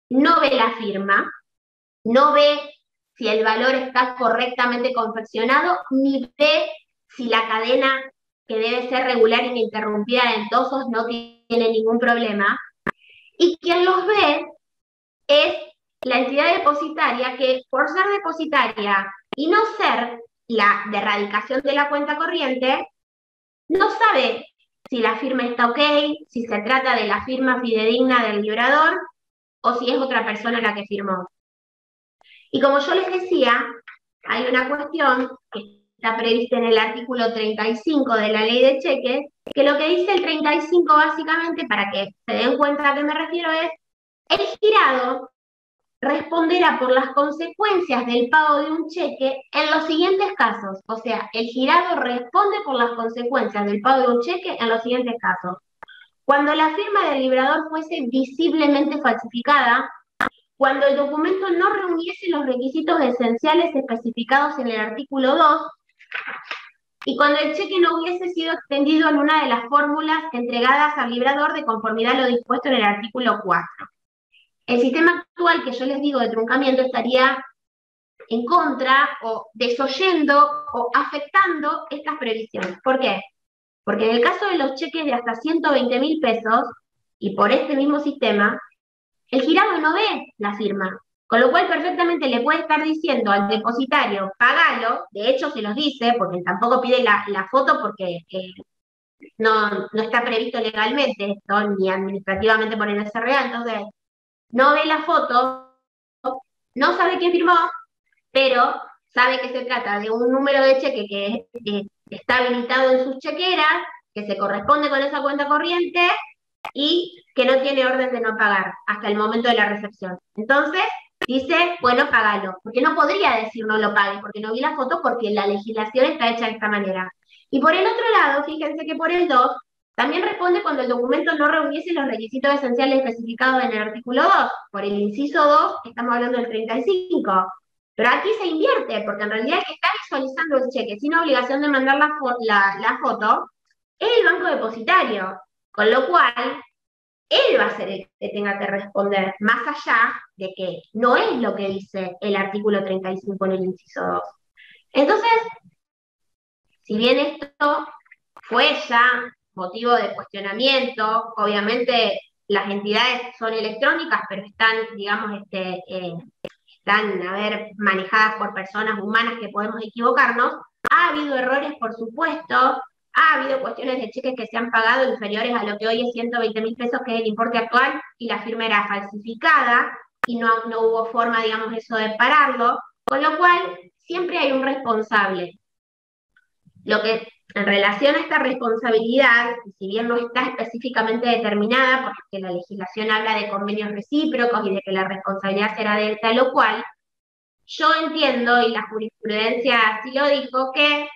no ve la firma, no ve si el valor está correctamente confeccionado, ni ve si la cadena, que debe ser regular e ininterrumpida de endosos, no tiene ningún problema. Y quien los ve es la entidad depositaria que, por ser depositaria y no ser la de erradicación de la cuenta corriente, no sabe si la firma está ok, si se trata de la firma fidedigna del librador o si es otra persona la que firmó. Y como yo les decía, hay una cuestión que está prevista en el artículo 35 de la ley de cheques, que lo que dice el 35 básicamente, para que se den cuenta a qué me refiero, es el girado responderá por las consecuencias del pago de un cheque en los siguientes casos. O sea, el girado responde por las consecuencias del pago de un cheque en los siguientes casos. Cuando la firma del librador fuese visiblemente falsificada, cuando el documento no reuniese los requisitos esenciales especificados en el artículo 2, y cuando el cheque no hubiese sido extendido en una de las fórmulas entregadas al librador de conformidad a lo dispuesto en el artículo 4. El sistema actual que yo les digo de truncamiento estaría en contra o desoyendo o afectando estas previsiones. ¿Por qué? Porque en el caso de los cheques de hasta 120.000 pesos, y por este mismo sistema, el girado no ve la firma, con lo cual perfectamente le puede estar diciendo al depositario, pagalo, de hecho se los dice, porque tampoco pide la foto porque no está previsto legalmente esto, ni administrativamente por el SRA, entonces no ve la foto, no sabe quién firmó, pero sabe que se trata de un número de cheque que está habilitado en sus chequeras, que se corresponde con esa cuenta corriente y que no tiene orden de no pagar hasta el momento de la recepción. Entonces, dice, bueno, págalo, porque no podría decir no lo pague, porque no vi la foto, porque la legislación está hecha de esta manera. Y por el otro lado, fíjense que por el 2, también responde cuando el documento no reuniese los requisitos esenciales especificados en el artículo 2. Por el inciso 2, estamos hablando del 35. Pero aquí se invierte, porque en realidad el que está visualizando el cheque sin obligación de mandar la foto es el banco depositario. Con lo cual, él va a ser el que tenga que responder, más allá de que no es lo que dice el artículo 35 en el inciso 2. Entonces, si bien esto fue ya motivo de cuestionamiento, obviamente las entidades son electrónicas, pero están, digamos, están, manejadas por personas humanas que podemos equivocarnos. Ha habido errores, por supuesto, ha habido cuestiones de cheques que se han pagado inferiores a lo que hoy es 120.000 pesos, que es el importe actual, y la firma era falsificada, y no hubo forma, digamos, eso de pararlo, con lo cual siempre hay un responsable. Lo que en relación a esta responsabilidad, si bien no está específicamente determinada, porque la legislación habla de convenios recíprocos y de que la responsabilidad será de tal o cual, yo entiendo, y la jurisprudencia así lo dijo, que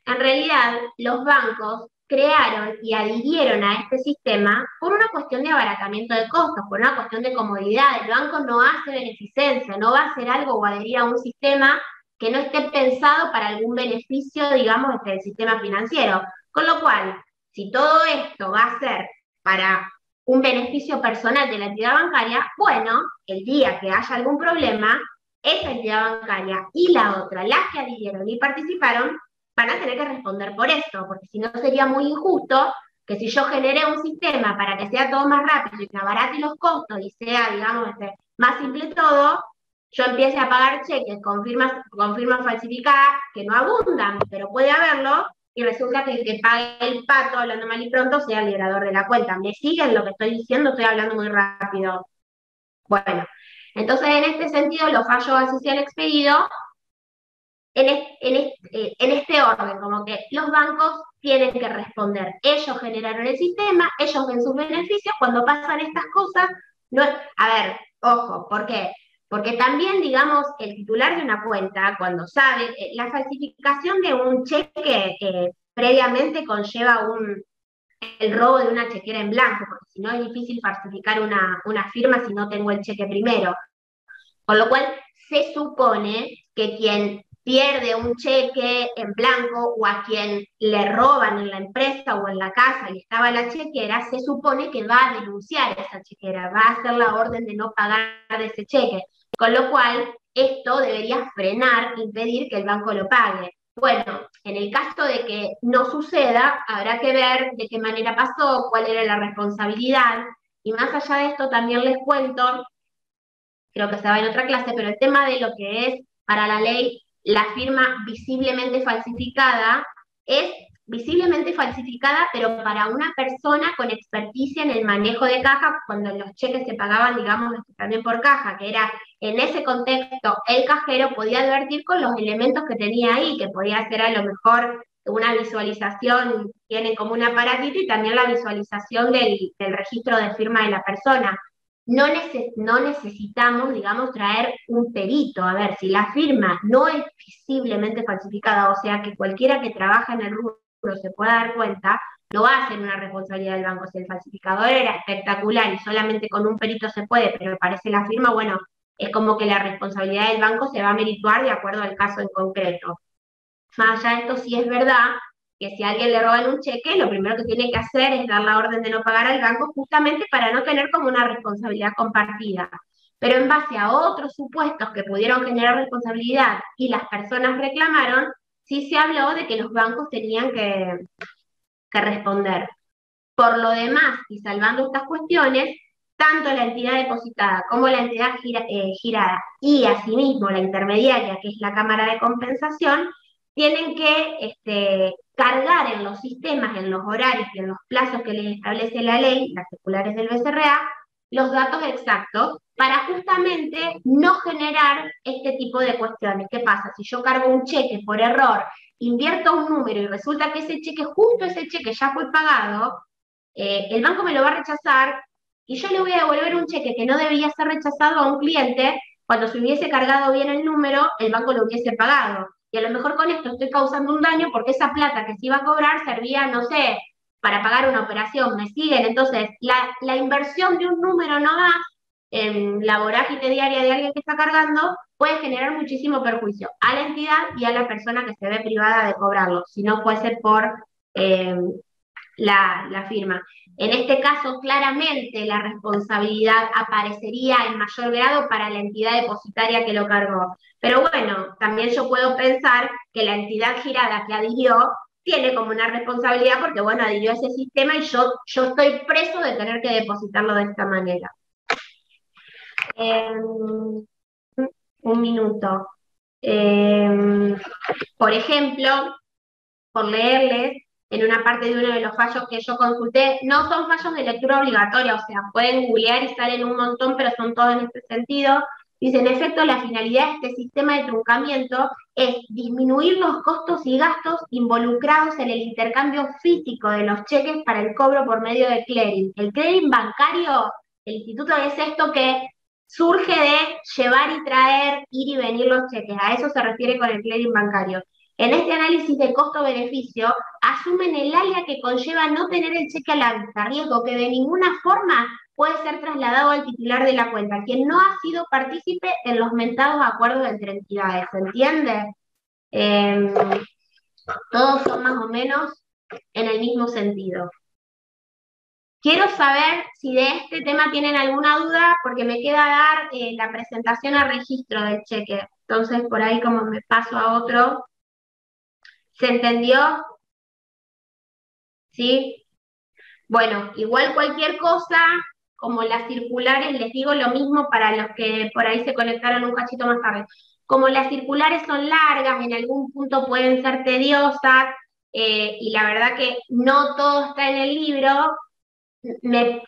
en realidad los bancos crearon y adhirieron a este sistema por una cuestión de abaratamiento de costos, por una cuestión de comodidad. El banco no hace beneficencia, no va a hacer algo o adherir a un sistema que no esté pensado para algún beneficio, digamos, del sistema financiero. Con lo cual, si todo esto va a ser para un beneficio personal de la entidad bancaria, bueno, el día que haya algún problema, esa entidad bancaria y la otra, las que adhirieron y participaron, van a tener que responder por esto, porque si no sería muy injusto que si yo generé un sistema para que sea todo más rápido y que abarate los costos y sea, digamos, más simple todo, yo empiece a pagar cheques con firmas falsificadas que no abundan, pero puede haberlo, y resulta que el que pague el pato, hablando mal y pronto, sea el liberador de la cuenta. ¿Me siguen lo que estoy diciendo? Estoy hablando muy rápido. Bueno, entonces en este sentido los fallos así se han expedido en este orden, como que los bancos tienen que responder. Ellos generaron el sistema, ellos ven sus beneficios, cuando pasan estas cosas, no, a ver, ojo, ¿por qué? Porque también, digamos, el titular de una cuenta, cuando sabe, la falsificación de un cheque previamente conlleva el robo de una chequera en blanco, porque si no es difícil falsificar una firma si no tengo el cheque primero. Con lo cual, se supone que quien pierde un cheque en blanco o a quien le roban en la empresa o en la casa y estaba la chequera, se supone que va a denunciar esa chequera, va a hacer la orden de no pagar de ese cheque. Con lo cual, esto debería frenar, impedir que el banco lo pague. Bueno, en el caso de que no suceda, habrá que ver de qué manera pasó, cuál era la responsabilidad. Y más allá de esto, también les cuento, creo que se va en otra clase, pero el tema de lo que es para la ley la firma visiblemente falsificada es visiblemente falsificada, pero para una persona con experticia en el manejo de caja, cuando los cheques se pagaban, digamos, también por caja, que era en ese contexto, el cajero podía advertir con los elementos que tenía ahí, que podía ser a lo mejor una visualización, tienen como un aparatito, y también la visualización del registro de firma de la persona. No necesitamos, digamos, traer un perito. A ver, si la firma no es visiblemente falsificada, o sea que cualquiera que trabaja en el rubro se pueda dar cuenta, no va a ser una responsabilidad del banco. Si el falsificador era espectacular y solamente con un perito se puede, pero parece la firma, bueno, es como que la responsabilidad del banco se va a merituar de acuerdo al caso en concreto. Más allá de esto, sí es verdad que si a alguien le roban un cheque, lo primero que tiene que hacer es dar la orden de no pagar al banco, justamente para no tener como una responsabilidad compartida. Pero en base a otros supuestos que pudieron generar responsabilidad y las personas reclamaron, sí se habló de que los bancos tenían que responder. Por lo demás, y salvando estas cuestiones, tanto la entidad depositada como la entidad girada y asimismo la intermediaria, que es la Cámara de Compensación, tienen que cargar en los sistemas, en los horarios y en los plazos que les establece la ley, las circulares del BCRA, los datos exactos para justamente no generar este tipo de cuestiones. ¿Qué pasa? Si yo cargo un cheque por error, invierto un número y resulta que ese cheque, justo ese cheque ya fue pagado, el banco me lo va a rechazar y yo le voy a devolver un cheque que no debía ser rechazado a un cliente. Cuando se hubiese cargado bien el número, el banco lo hubiese pagado. Y a lo mejor con esto estoy causando un daño porque esa plata que se iba a cobrar servía, no sé, para pagar una operación. ¿Me siguen? Entonces, la inversión de un número no más en la vorágine diaria de alguien que está cargando puede generar muchísimo perjuicio a la entidad y a la persona que se ve privada de cobrarlo, si no fuese por eh, la firma. En este caso, claramente la responsabilidad aparecería en mayor grado para la entidad depositaria que lo cargó. Pero bueno, también yo puedo pensar que la entidad girada que adhirió tiene como una responsabilidad porque, bueno, adhirió a ese sistema y yo estoy preso de tener que depositarlo de esta manera. Un minuto. Por ejemplo, por leerles, en una parte de uno de los fallos que yo consulté, no son fallos de lectura obligatoria, o sea, pueden googlear y salen un montón, pero son todos en este sentido. Dice, en efecto, la finalidad de este sistema de truncamiento es disminuir los costos y gastos involucrados en el intercambio físico de los cheques para el cobro por medio de clearing. El clearing bancario, el instituto, es esto que surge de llevar y traer, ir y venir los cheques. A eso se refiere con el clearing bancario. En este análisis de costo-beneficio, asumen el área que conlleva no tener el cheque a la vista, riesgo que de ninguna forma puede ser trasladado al titular de la cuenta, quien no ha sido partícipe en los mentados acuerdos entre entidades. ¿Se entiende? Todos son más o menos en el mismo sentido. Quiero saber si de este tema tienen alguna duda, porque me queda dar la presentación a registro del cheque. Entonces, por ahí como me paso a otro. ¿Se entendió? ¿Sí? Bueno, igual cualquier cosa, como las circulares, les digo lo mismo para los que por ahí se conectaron un cachito más tarde. Como las circulares son largas, en algún punto pueden ser tediosas, y la verdad que no todo está en el libro,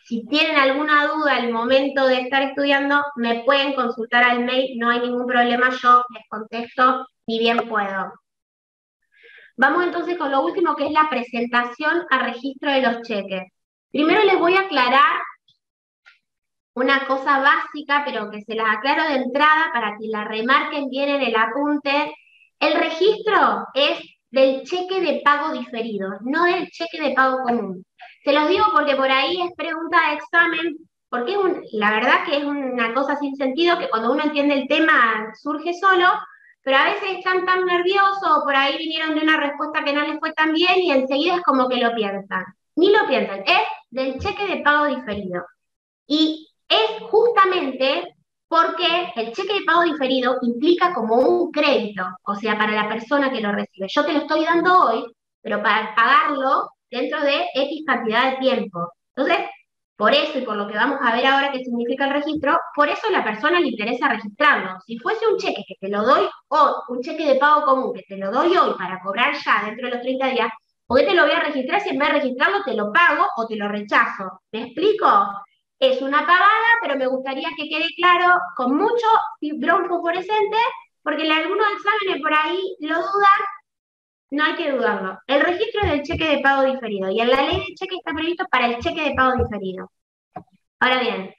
si tienen alguna duda al momento de estar estudiando, me pueden consultar al mail, no hay ningún problema, yo les contesto ni bien puedo. Vamos entonces con lo último, que es la presentación a registro de los cheques. Primero les voy a aclarar una cosa básica, pero que se las aclaro de entrada para que la remarquen bien en el apunte. El registro es del cheque de pago diferido, no del cheque de pago común. Se los digo porque por ahí es pregunta de examen, porque la verdad que es una cosa sin sentido que cuando uno entiende el tema surge solo, pero a veces están tan nerviosos o por ahí vinieron de una respuesta que no les fue tan bien y enseguida es como que lo piensan. Ni lo piensan, es del cheque de pago diferido. Y es justamente porque el cheque de pago diferido implica como un crédito, o sea, para la persona que lo recibe. Yo te lo estoy dando hoy, pero para pagarlo dentro de X cantidad de tiempo. Entonces, por eso y por lo que vamos a ver ahora qué significa el registro, por eso a la persona le interesa registrarlo. Si fuese un cheque que te lo doy hoy, un cheque de pago común que te lo doy hoy para cobrar ya dentro de los 30 días, ¿por qué te lo voy a registrar si en vez de registrarlo te lo pago o te lo rechazo? ¿Me explico? Es una pavada, pero me gustaría que quede claro con mucho bronco fluorescente, porque en algunos exámenes por ahí lo dudan, no hay que dudarlo. El registro es del cheque de pago diferido y en la ley de cheque está previsto para el cheque de pago diferido. Ahora bien,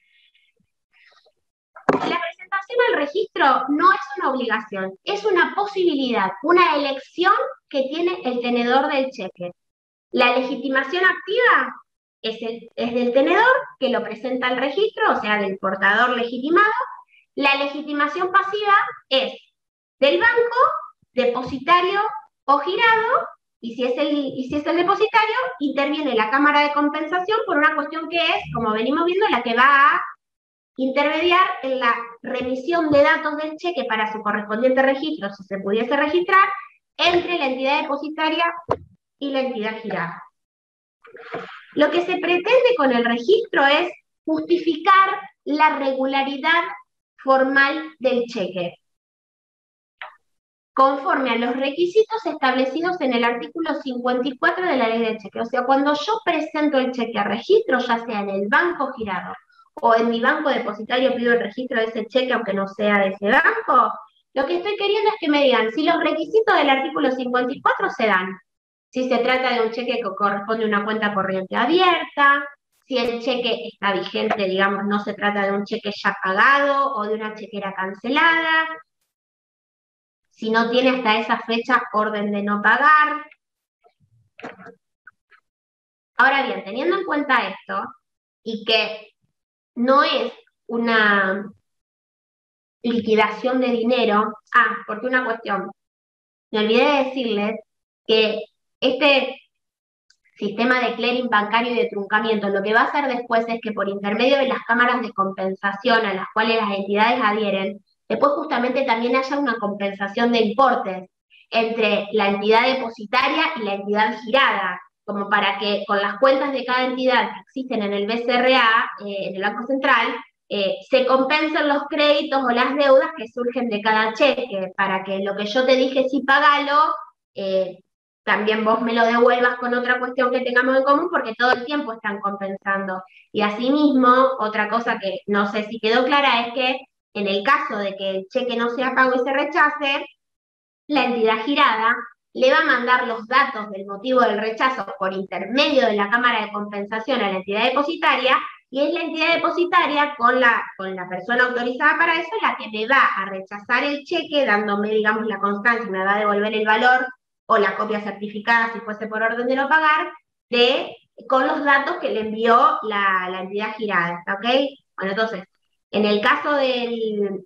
la presentación al registro no es una obligación, es una posibilidad, una elección que tiene el tenedor del cheque. La legitimación activa es del tenedor que lo presenta al registro, o sea, del portador legitimado. La legitimación pasiva es del banco, depositario o girado, y si es el depositario, interviene la Cámara de Compensación por una cuestión que es, como venimos viendo, la que va a intermediar en la remisión de datos del cheque para su correspondiente registro, si se pudiese registrar, entre la entidad depositaria y la entidad girada. Lo que se pretende con el registro es justificar la regularidad formal del cheque, conforme a los requisitos establecidos en el artículo 54 de la ley del cheque. O sea, cuando yo presento el cheque a registro, ya sea en el banco girado o en mi banco depositario, pido el registro de ese cheque, aunque no sea de ese banco, lo que estoy queriendo es que me digan si los requisitos del artículo 54 se dan. Si se trata de un cheque que corresponde a una cuenta corriente abierta, si el cheque está vigente, digamos, no se trata de un cheque ya pagado o de una chequera cancelada, si no tiene hasta esa fecha orden de no pagar. Ahora bien, teniendo en cuenta esto, y que no es una liquidación de dinero, porque una cuestión, me olvidé de decirles que este sistema de clearing bancario y de truncamiento, lo que va a hacer después es que por intermedio de las cámaras de compensación a las cuales las entidades adhieren, después justamente también haya una compensación de importes entre la entidad depositaria y la entidad girada, como para que con las cuentas de cada entidad que existen en el BCRA, en el Banco Central, se compensen los créditos o las deudas que surgen de cada cheque, para que lo que yo te dije sí pagalo, también vos me lo devuelvas con otra cuestión que tengamos en común, porque todo el tiempo están compensando. Y asimismo, otra cosa que no sé si quedó clara es que en el caso de que el cheque no sea pago y se rechace, la entidad girada le va a mandar los datos del motivo del rechazo por intermedio de la Cámara de Compensación a la entidad depositaria, y es la entidad depositaria con la persona autorizada para eso la que me va a rechazar el cheque, dándome, digamos, la constancia y me va a devolver el valor o la copia certificada si fuese por orden de no pagar, con los datos que le envió la entidad girada, ¿ok? Bueno, entonces, en el caso del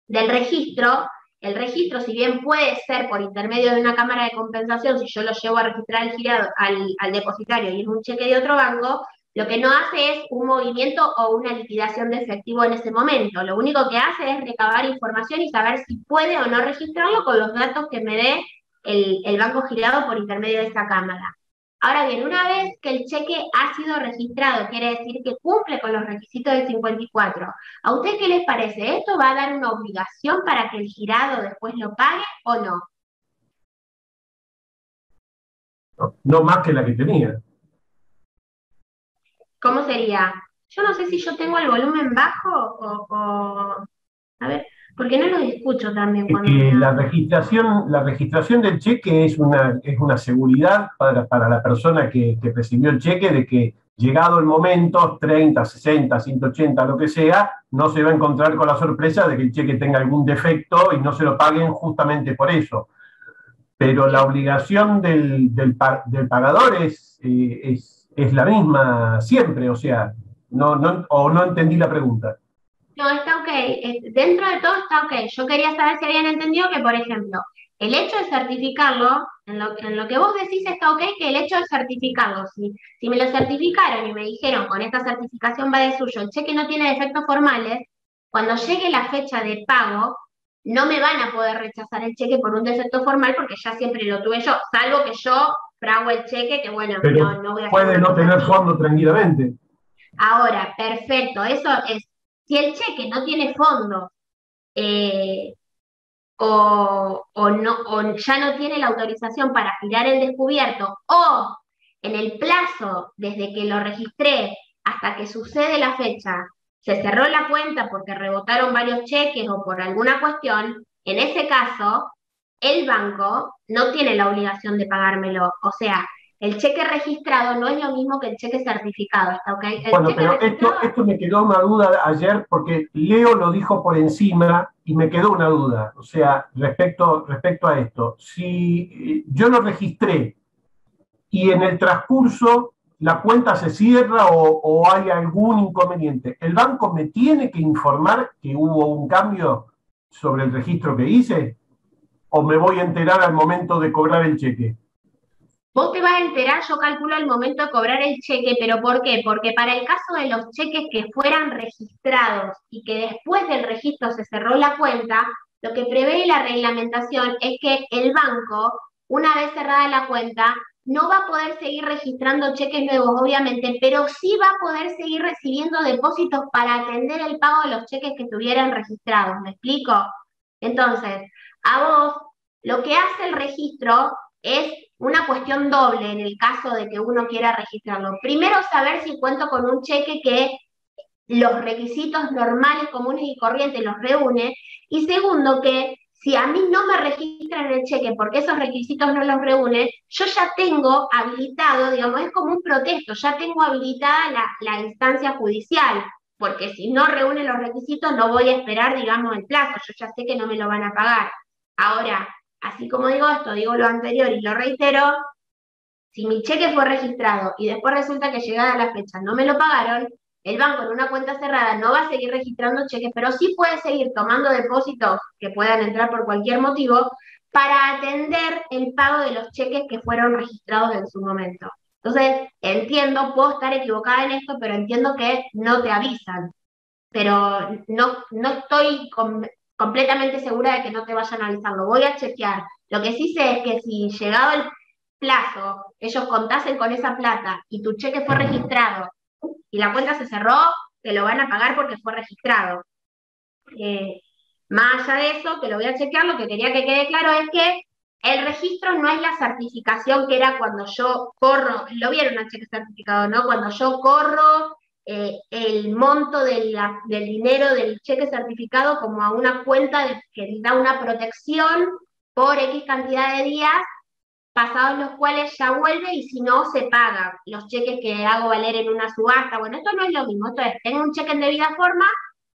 registro, el registro, si bien puede ser por intermedio de una cámara de compensación, si yo lo llevo a registrar al girado, al depositario y es un cheque de otro banco, lo que no hace es un movimiento o una liquidación de efectivo en ese momento. Lo único que hace es recabar información y saber si puede o no registrarlo con los datos que me dé el banco girado por intermedio de esa cámara. Ahora bien, una vez que el cheque ha sido registrado, quiere decir que cumple con los requisitos del 54. ¿A usted qué les parece? ¿Esto va a dar una obligación para que el girado después lo pague o no? No más que la que tenía. ¿Cómo sería? Yo no sé si yo tengo el volumen bajo o... A ver, Porque no los escucho también Es cuando me que hablan. la registración del cheque es una seguridad para la persona que recibió el cheque de que llegado el momento, 30, 60, 180, lo que sea, no se va a encontrar con la sorpresa de que el cheque tenga algún defecto y no se lo paguen justamente por eso. Pero la Bien. obligación del pagador es la misma siempre, o sea, o no entendí la pregunta. No, está ok. Dentro de todo está ok. Yo quería saber si habían entendido que, por ejemplo, el hecho de certificarlo, en lo que vos decís está ok, que el hecho de certificarlo, si me lo certificaron y me dijeron con esta certificación va de suyo, el cheque no tiene defectos formales, cuando llegue la fecha de pago, no me van a poder rechazar el cheque por un defecto formal porque ya siempre lo tuve yo, salvo que yo frago el cheque, que bueno, Pero no voy a hacer puede una no cosa tener así. fondo tranquilamente. Ahora, perfecto, eso es, si el cheque no tiene fondos, eh, o ya no tiene la autorización para girar el descubierto, o en el plazo desde que lo registré hasta que sucede la fecha, se cerró la cuenta porque rebotaron varios cheques o por alguna cuestión, en ese caso, el banco no tiene la obligación de pagármelo. O sea, el cheque registrado no es lo mismo que el cheque certificado, ¿está ok? El Bueno, cheque pero registrado, esto me quedó una duda ayer porque Leo lo dijo por encima y me quedó una duda. O sea, respecto a esto, si yo lo registré y en el transcurso la cuenta se cierra o hay algún inconveniente, ¿el banco me tiene que informar que hubo un cambio sobre el registro que hice? ¿O me voy a enterar al momento de cobrar el cheque? vos te vas a enterar, yo calculo el momento de cobrar el cheque, pero ¿por qué? Porque para el caso de los cheques que fueran registrados y que después del registro se cerró la cuenta, lo que prevé la reglamentación es que el banco, una vez cerrada la cuenta, no va a poder seguir registrando cheques nuevos, obviamente, pero sí va a poder seguir recibiendo depósitos para atender el pago de los cheques que estuvieran registrados. ¿Me explico? Entonces, a vos, lo que hace el registro es una cuestión doble en el caso de que uno quiera registrarlo. Primero, saber si cuento con un cheque que los requisitos normales, comunes y corrientes los reúne. Y segundo, que si a mí no me registran el cheque porque esos requisitos no los reúne, yo ya tengo habilitado, digamos, es como un protesto, ya tengo habilitada la instancia judicial, porque si no reúne los requisitos no voy a esperar, digamos, el plazo, yo ya sé que no me lo van a pagar. Ahora, así como digo esto, digo lo anterior y lo reitero, si mi cheque fue registrado y después resulta que llegada la fecha no me lo pagaron, el banco en una cuenta cerrada no va a seguir registrando cheques, pero sí puede seguir tomando depósitos que puedan entrar por cualquier motivo para atender el pago de los cheques que fueron registrados en su momento. Entonces, entiendo, puedo estar equivocada en esto, pero entiendo que no te avisan, pero no estoy completamente segura de que no te vayan a avisar, lo voy a chequear. Lo que sí sé es que si llegado el plazo ellos contasen con esa plata y tu cheque fue registrado y la cuenta se cerró, te lo van a pagar porque fue registrado. Eh, Más allá de eso, que lo voy a chequear, lo que quería que quede claro es que el registro no es la certificación que era cuando yo corro, lo vieron al cheque certificado, ¿no? Cuando yo corro el monto del dinero del cheque certificado como a una cuenta que da una protección por X cantidad de días, pasados los cuales ya vuelve y si no, se paga. Los cheques que hago valer en una subasta, bueno, esto no es lo mismo, esto es, tengo un cheque en debida forma,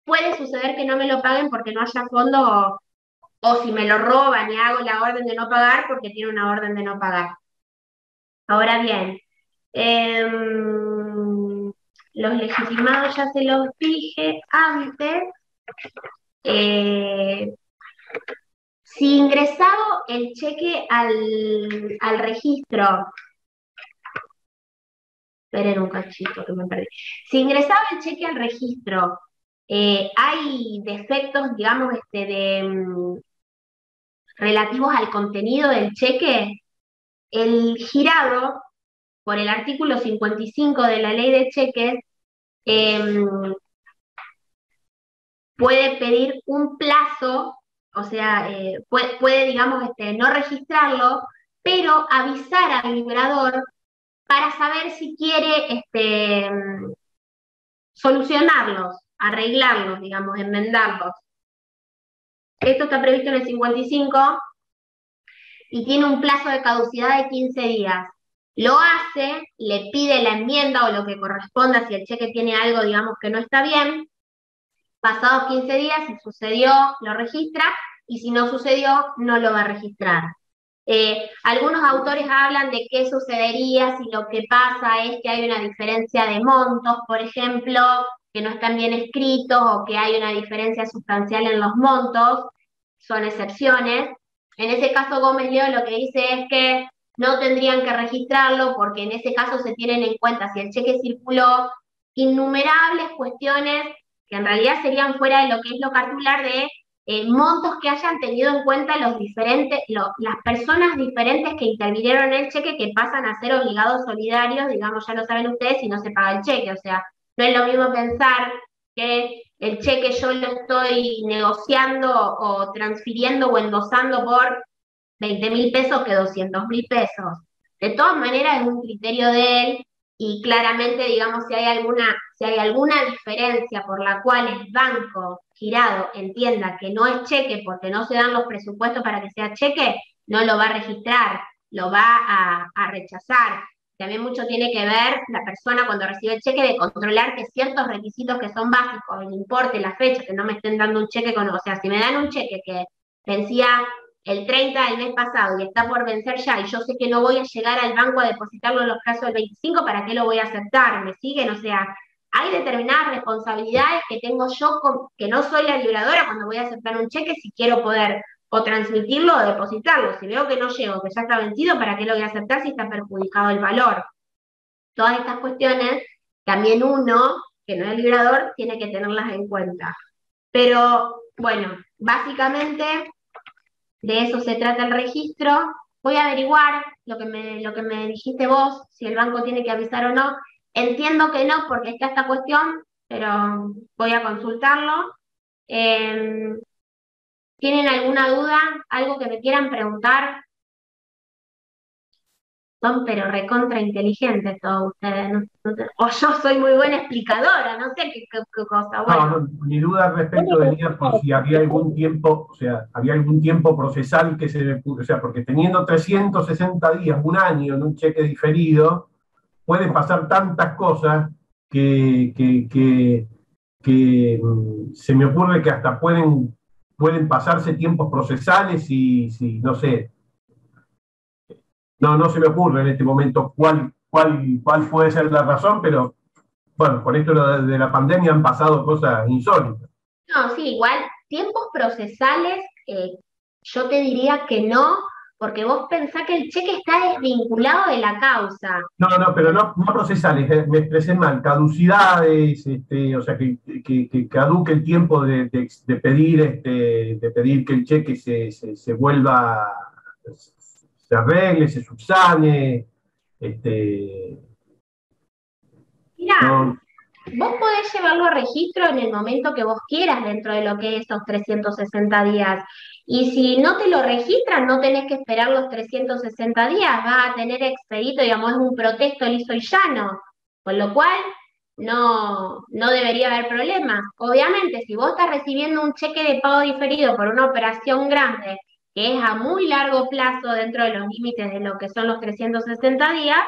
puede suceder que no me lo paguen porque no haya fondo o si me lo roban y hago la orden de no pagar porque tiene una orden de no pagar. Ahora bien, los legitimados ya se los dije antes. Eh, si ingresado el cheque al registro, esperen un cachito que me perdí. Si ingresaba el cheque al registro, hay defectos, digamos, relativos al contenido del cheque, el girado, por el artículo 55 de la ley de cheques, eh, puede pedir un plazo, o sea, puede, digamos, no registrarlo, pero avisar al librador para saber si quiere solucionarlos, arreglarlos, digamos, enmendarlos. Esto está previsto en el 55 y tiene un plazo de caducidad de 15 días. Lo hace, le pide la enmienda o lo que corresponda si el cheque tiene algo, digamos, que no está bien. Pasados 15 días, si sucedió, lo registra, y si no sucedió, no lo va a registrar. Algunos autores hablan de qué sucedería si lo que pasa es que hay una diferencia de montos, por ejemplo, que no están bien escritos o que hay una diferencia sustancial en los montos, son excepciones. En ese caso, Gómez Leo lo que dice es que no tendrían que registrarlo porque en ese caso se tienen en cuenta si el cheque circuló innumerables cuestiones que en realidad serían fuera de lo que es lo cartular de montos que hayan tenido en cuenta las personas diferentes que intervinieron en el cheque que pasan a ser obligados solidarios, digamos, ya lo saben ustedes, si no se paga el cheque. O sea, no es lo mismo pensar que el cheque yo lo estoy negociando o transfiriendo o endosando por 20.000 pesos que 200.000 pesos. De todas maneras es un criterio de él y claramente, digamos, si hay alguna diferencia por la cual el banco girado entienda que no es cheque porque no se dan los presupuestos para que sea cheque, no lo va a registrar, lo va a rechazar. También mucho tiene que ver la persona cuando recibe el cheque de controlar que ciertos requisitos que son básicos, el importe, la fecha, que no me estén dando un cheque o sea, si me dan un cheque que vencía el 30 del mes pasado y está por vencer ya, y yo sé que no voy a llegar al banco a depositarlo en los plazos del 25, ¿para qué lo voy a aceptar? ¿Me siguen? O sea, hay determinadas responsabilidades que tengo yo, que no soy la libradora cuando voy a aceptar un cheque, si quiero poder o transmitirlo o depositarlo. Si veo que no llego, que ya está vencido, ¿para qué lo voy a aceptar si está perjudicado el valor? Todas estas cuestiones, también uno, que no es librador, tiene que tenerlas en cuenta. Pero, bueno, básicamente de eso se trata el registro. Voy a averiguar lo que me dijiste vos, si el banco tiene que avisar o no. Entiendo que no, porque está esta cuestión, pero voy a consultarlo. ¿Tienen alguna duda? ¿Algo que me quieran preguntar? Son pero recontra inteligentes todos ustedes, ¿no? O yo soy muy buena explicadora, no sé qué cosa. Bueno. No, mi duda al respecto venía por si había algún tiempo, o sea, había algún tiempo procesal que o sea, porque teniendo 360 días, un año en un cheque diferido, pueden pasar tantas cosas que se me ocurre que hasta pueden pasarse tiempos procesales y no sé. No se me ocurre en este momento cuál puede ser la razón, pero bueno, con esto de la pandemia han pasado cosas insólitas. No, sí, igual, tiempos procesales, yo te diría que no, porque vos pensás que el cheque está desvinculado de la causa. No, pero no procesales, me expresé mal, caducidades, o sea, que caduque el tiempo de pedir, de pedir que el cheque se vuelva, se arregle, se subsane. Mirá, no. Vos podés llevarlo a registro en el momento que vos quieras dentro de lo que es esos 360 días. Y si no te lo registran, no tenés que esperar los 360 días, vas a tener expedito, digamos, es un protesto liso y llano. Con lo cual, no debería haber problemas. Obviamente, si vos estás recibiendo un cheque de pago diferido por una operación grande, que es a muy largo plazo dentro de los límites de lo que son los 360 días,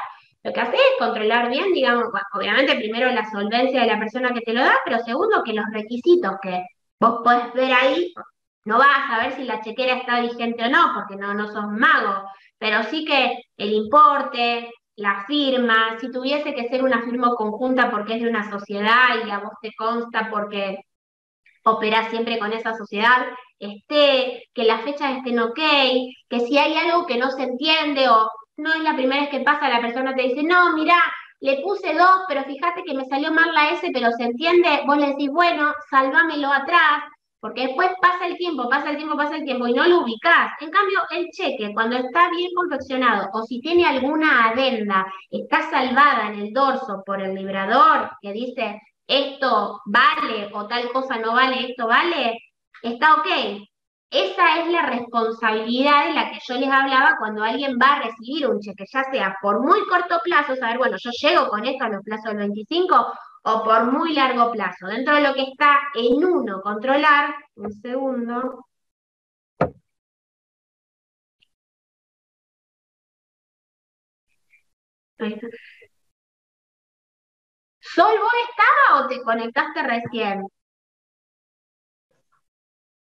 lo que hace es controlar bien, digamos, obviamente primero la solvencia de la persona que te lo da, pero segundo que los requisitos que vos podés ver ahí, no vas a saber si la chequera está vigente o no, porque no sos mago, pero sí que el importe, la firma, si tuviese que ser una firma conjunta porque es de una sociedad y a vos te consta porque operás siempre con esa sociedad, que las fechas estén ok, que si hay algo que no se entiende o no es la primera vez que pasa, la persona te dice, no, mirá, le puse 2, pero fíjate que me salió mal la S, pero se entiende, vos le decís, bueno, salvámelo atrás, porque después pasa el tiempo y no lo ubicás. En cambio, el cheque, cuando está bien confeccionado o si tiene alguna adenda, está salvada en el dorso por el librador que dice, esto vale o tal cosa no vale, esto vale, está ok. Esa es la responsabilidad de la que yo les hablaba cuando alguien va a recibir un cheque, ya sea por muy corto plazo, saber, bueno, yo llego con esto a los plazos del 25, o por muy largo plazo. Dentro de lo que está en uno, controlar, un segundo, Ahí está. Sol, ¿vos estabas o te conectaste recién?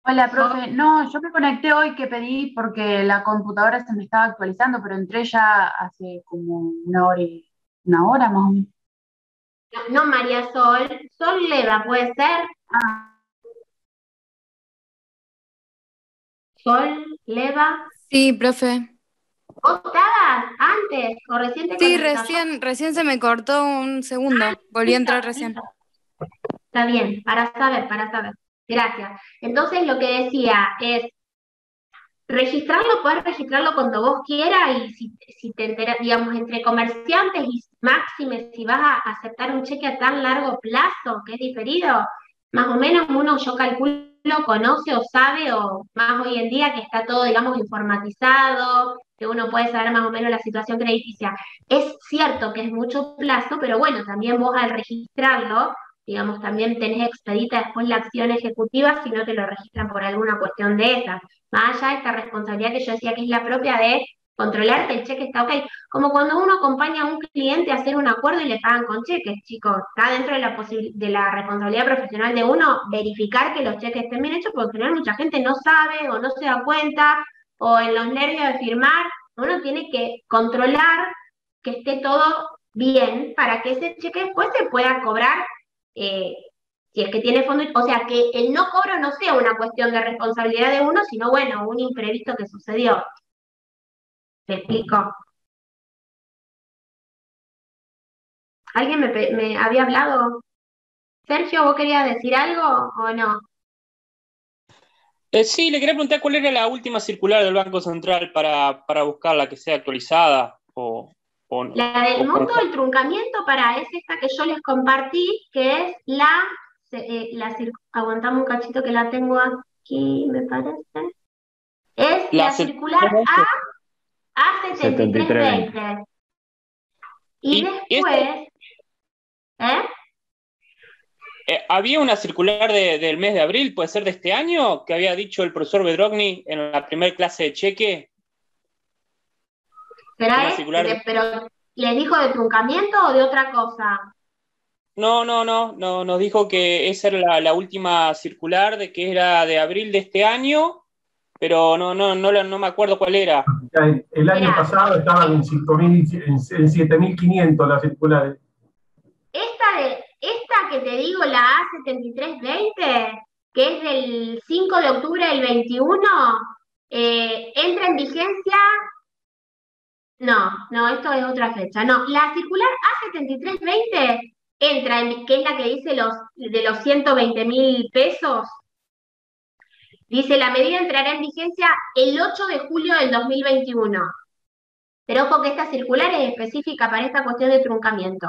Hola, profe. No, yo me conecté hoy que pedí porque la computadora se me estaba actualizando, pero entré ya hace como una hora más o menos. No, María Sol. Sol Leva, ¿puede ser? Sol Leva. Sí, profe. ¿Vos estabas antes o recién te Sí, conectaste? recién se me cortó un segundo. Volví a entrar recién. Está bien, para saber, para saber. Gracias. Entonces lo que decía es, registrarlo, puedes registrarlo cuando vos quieras y si te enteras, digamos, entre comerciantes y máxime, si vas a aceptar un cheque a tan largo plazo, que es diferido, más o menos uno, yo calculo, conoce o sabe, o más hoy en día que está todo, digamos, informatizado, que uno puede saber más o menos la situación crediticia. Es cierto que es mucho plazo, pero bueno, también vos al registrarlo, digamos, también tenés expedita después la acción ejecutiva si no te lo registran por alguna cuestión de esas. Más allá de esta responsabilidad que yo decía que es la propia de controlar que el cheque está ok. Como cuando uno acompaña a un cliente a hacer un acuerdo y le pagan con cheques, chicos. Está dentro de de la responsabilidad profesional de uno verificar que los cheques estén bien hechos, porque al final mucha gente no sabe o no se da cuenta, o en los nervios de firmar, uno tiene que controlar que esté todo bien para que ese cheque después se pueda cobrar. eh, si es que tiene fondo, o sea, que el no cobro no sea una cuestión de responsabilidad de uno, sino, bueno, un imprevisto que sucedió. ¿Me explico? ¿Alguien me había hablado? Sergio, ¿vos querías decir algo o no? Sí, le quería preguntar cuál era la última circular del Banco Central para buscarla, que sea actualizada o no. La del monto del truncamiento es esta que yo les compartí, que es aguantame un cachito que la tengo aquí, me parece. Es la circular A7320. Y después, había una circular del mes de abril, puede ser de este año, que había dicho el profesor Bedrogni en la primera clase de cheque. Pero ¿les dijo de truncamiento o de otra cosa? No, nos dijo que esa era la última circular, de que era de abril de este año, pero no me acuerdo cuál era. El año pasado estaban en 7.500 las circulares. Esta que te digo, la A7320, que es del 5 de octubre del 21, entra en vigencia. No, esto es otra fecha. No, la circular A7320 entra en, que es la que dice de los 120.000 pesos. Dice, la medida entrará en vigencia el 8 de julio del 2021. Pero ojo que esta circular es específica para esta cuestión de truncamiento.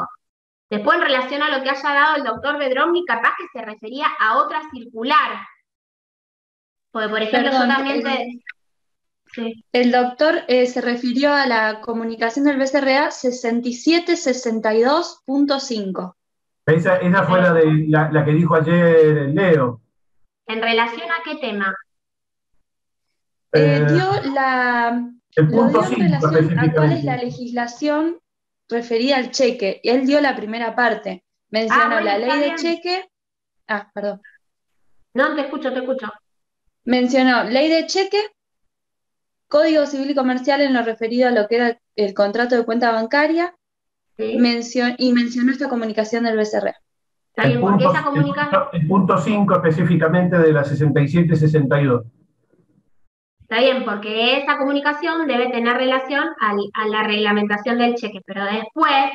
Después, en relación a lo que haya dado el doctor Bedromni, capaz que se refería a otra circular. Porque, por ejemplo, Perdón, yo también Sí. El doctor se refirió a la comunicación del BCRA 6762.5. Esa fue la que dijo ayer Leo. ¿En relación a qué tema? Dio el punto en 5 relación a cuál es la específicamente. legislación referida al cheque. Y él dio la primera parte. Mencionó bueno, la ley de bien. cheque. Perdón. No, te escucho. Mencionó ley de cheque, Código Civil y Comercial en lo referido a lo que era el contrato de cuenta bancaria, ¿Sí? y mencionó esta comunicación del BCRA. Está bien, porque esa comunicación... El punto 5 específicamente de la 6762. Está bien, porque esa comunicación debe tener relación a la reglamentación del cheque, pero después,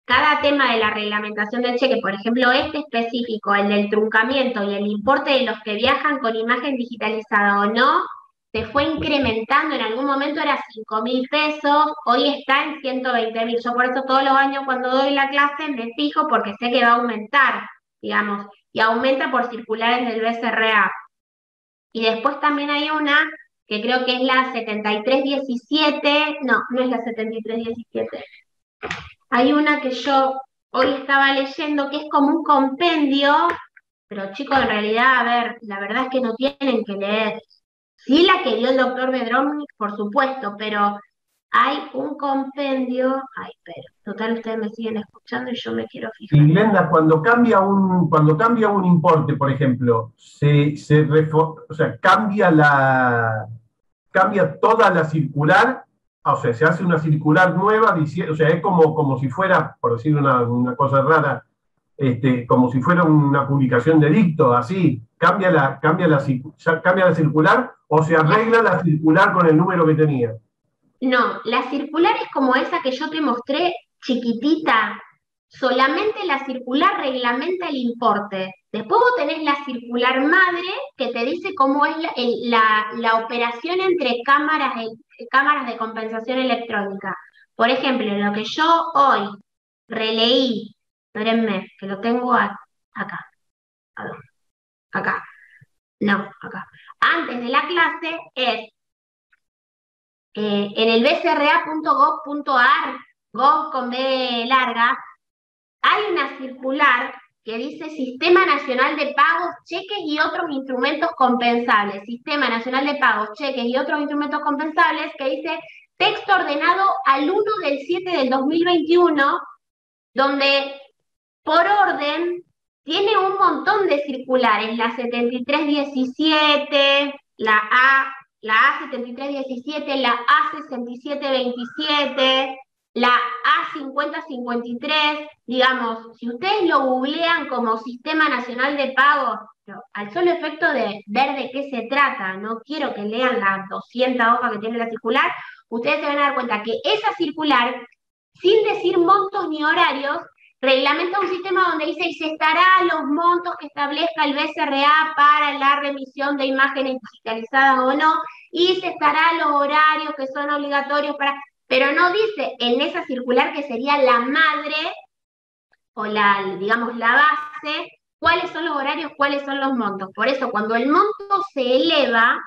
cada tema de la reglamentación del cheque, por ejemplo, este específico, el del truncamiento y el importe de los que viajan con imagen digitalizada o no, se fue incrementando, en algún momento era 5.000 pesos, hoy está en 120.000. Yo por eso todos los años cuando doy la clase me fijo porque sé que va a aumentar, digamos, y aumenta por circulares del BCRA. Y después también hay una que creo que es la 7317, no es la 7317. Hay una que yo hoy estaba leyendo que es como un compendio, pero chicos, en realidad, a ver, la verdad es que no tienen que leer. Sí, la que dio el doctor Bedromnik, por supuesto, pero hay un compendio, ay, pero total ustedes me siguen escuchando y yo me quiero Y fijar. Glenda, cuando cambia un importe, por ejemplo, o sea, cambia toda la circular, o sea, se hace una circular nueva, o sea, es como si fuera, por decir una cosa rara, como si fuera una publicación de dicto, así, cambia la circular o se arregla la circular con el número que tenía. No, la circular es como esa que yo te mostré, chiquitita. Solamente la circular reglamenta el importe. Después vos tenés la circular madre que te dice cómo es la operación entre cámaras de compensación electrónica. Por ejemplo, lo que yo hoy releí, espérenme, que lo tengo acá, a ver, acá, no, acá. Antes de la clase es en el bcra.gov.ar, gov con B larga, hay una circular que dice Sistema Nacional de Pagos, Cheques y otros instrumentos compensables. Sistema Nacional de Pagos, Cheques y otros instrumentos compensables, que dice texto ordenado al 1/7/2021, donde por orden tiene un montón de circulares, la 7317, la A7317, la A6727, la A5053, digamos, si ustedes lo googlean como Sistema Nacional de Pagos, al solo efecto de ver de qué se trata, no quiero que lean las 200 hojas que tiene la circular, ustedes se van a dar cuenta que esa circular, sin decir montos ni horarios, reglamenta un sistema donde dice y se estará los montos que establezca el BCRA para la remisión de imágenes digitalizadas o no, y se estará los horarios que son obligatorios para, pero no dice en esa circular que sería la madre o digamos, la base, cuáles son los horarios, cuáles son los montos. Por eso, cuando el monto se eleva,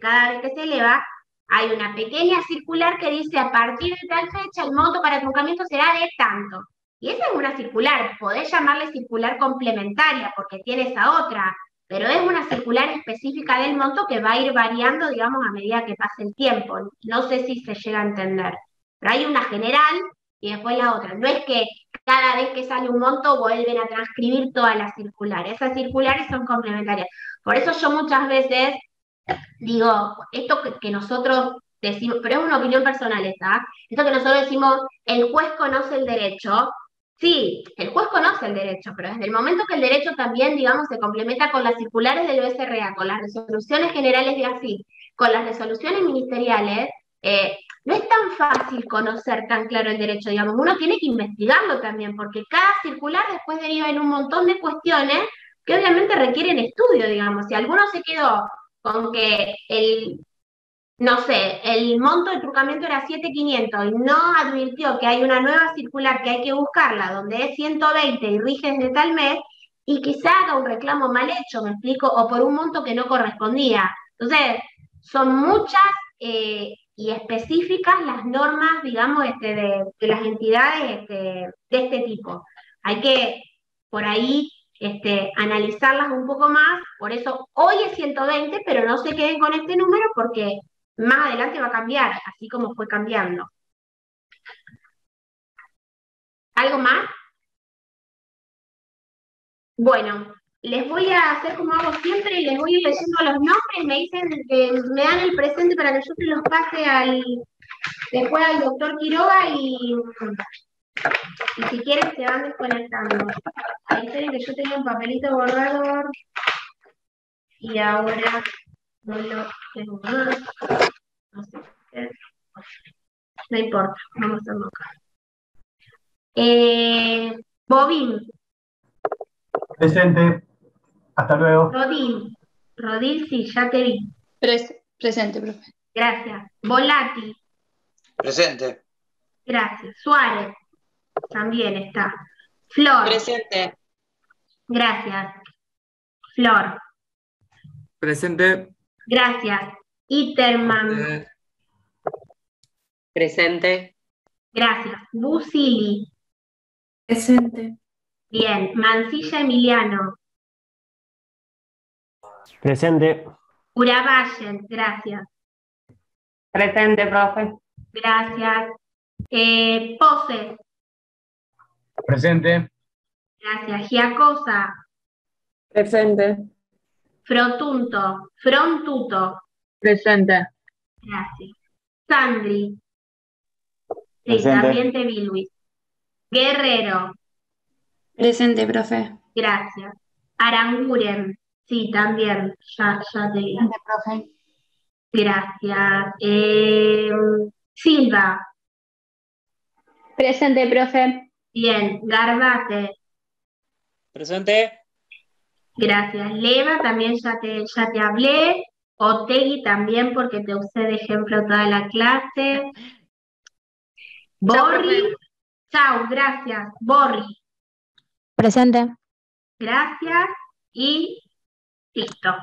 cada vez que se eleva, hay una pequeña circular que dice a partir de tal fecha el monto para truncamiento será de tanto. Y esa es una circular, podés llamarle circular complementaria porque tiene esa otra, pero es una circular específica del monto que va a ir variando, digamos, a medida que pase el tiempo. No sé si se llega a entender, pero hay una general y después la otra. No es que cada vez que sale un monto vuelven a transcribir todas las circulares. Esas circulares son complementarias. Por eso yo muchas veces digo, esto que nosotros decimos, pero es una opinión personal esta, esto que nosotros decimos, el juez conoce el derecho. Sí, el juez conoce el derecho, pero desde el momento que el derecho también, digamos, se complementa con las circulares del BCRA, con las resoluciones generales de AFIP, con las resoluciones ministeriales, no es tan fácil conocer tan claro el derecho, digamos, uno tiene que investigarlo también, porque cada circular después deriva en un montón de cuestiones que obviamente requieren estudio, digamos. Si alguno se quedó con que no sé, el monto de truncamiento era 7.500 y no advirtió que hay una nueva circular que hay que buscarla, donde es 120 y rige desde tal mes, y quizá haga un reclamo mal hecho, me explico, o por un monto que no correspondía. Entonces, son muchas y específicas las normas, digamos, de las entidades de este tipo. Hay que, por ahí, analizarlas un poco más, por eso hoy es 120, pero no se queden con este número porque más adelante va a cambiar, así como fue cambiando. ¿Algo más? Bueno, les voy a hacer como hago siempre, les voy a ir leyendo los nombres, me dicen que me dan el presente para que yo se los pase después al doctor Quiroga y si quieren se van desconectando. Ahí esperen que yo tenía un papelito borrador y ahora no lo tengo más. No sé qué. No importa, vamos a hacerlo acá. Bobín. Presente. Hasta luego. Rodil, sí, ya te vi. Presente, profe. Gracias. Volati. Presente. Gracias. Suárez. También está. Flor. Presente. Gracias. Flor. Presente. Gracias. Iterman. Presente. Gracias. Busili. Presente. Bien. Mancilla Emiliano. Presente. Urabayen. Gracias. Presente, profe. Gracias. Pose. Presente. Gracias. Giacosa. Presente. Frontuto. Presente. Gracias. Sandri. Sí, Presente. también te vi, Luis. Guerrero. Presente, profe. Gracias. Aranguren. Sí, también. Ya te vi. Presente, profe. Gracias. Silva. Presente, profe. Bien. Garbate. Presente. Gracias. Leva, también ya te hablé. Otegui también porque te usé de ejemplo toda la clase. Borri. Chao, gracias. Borri. Presente. Gracias. Y listo.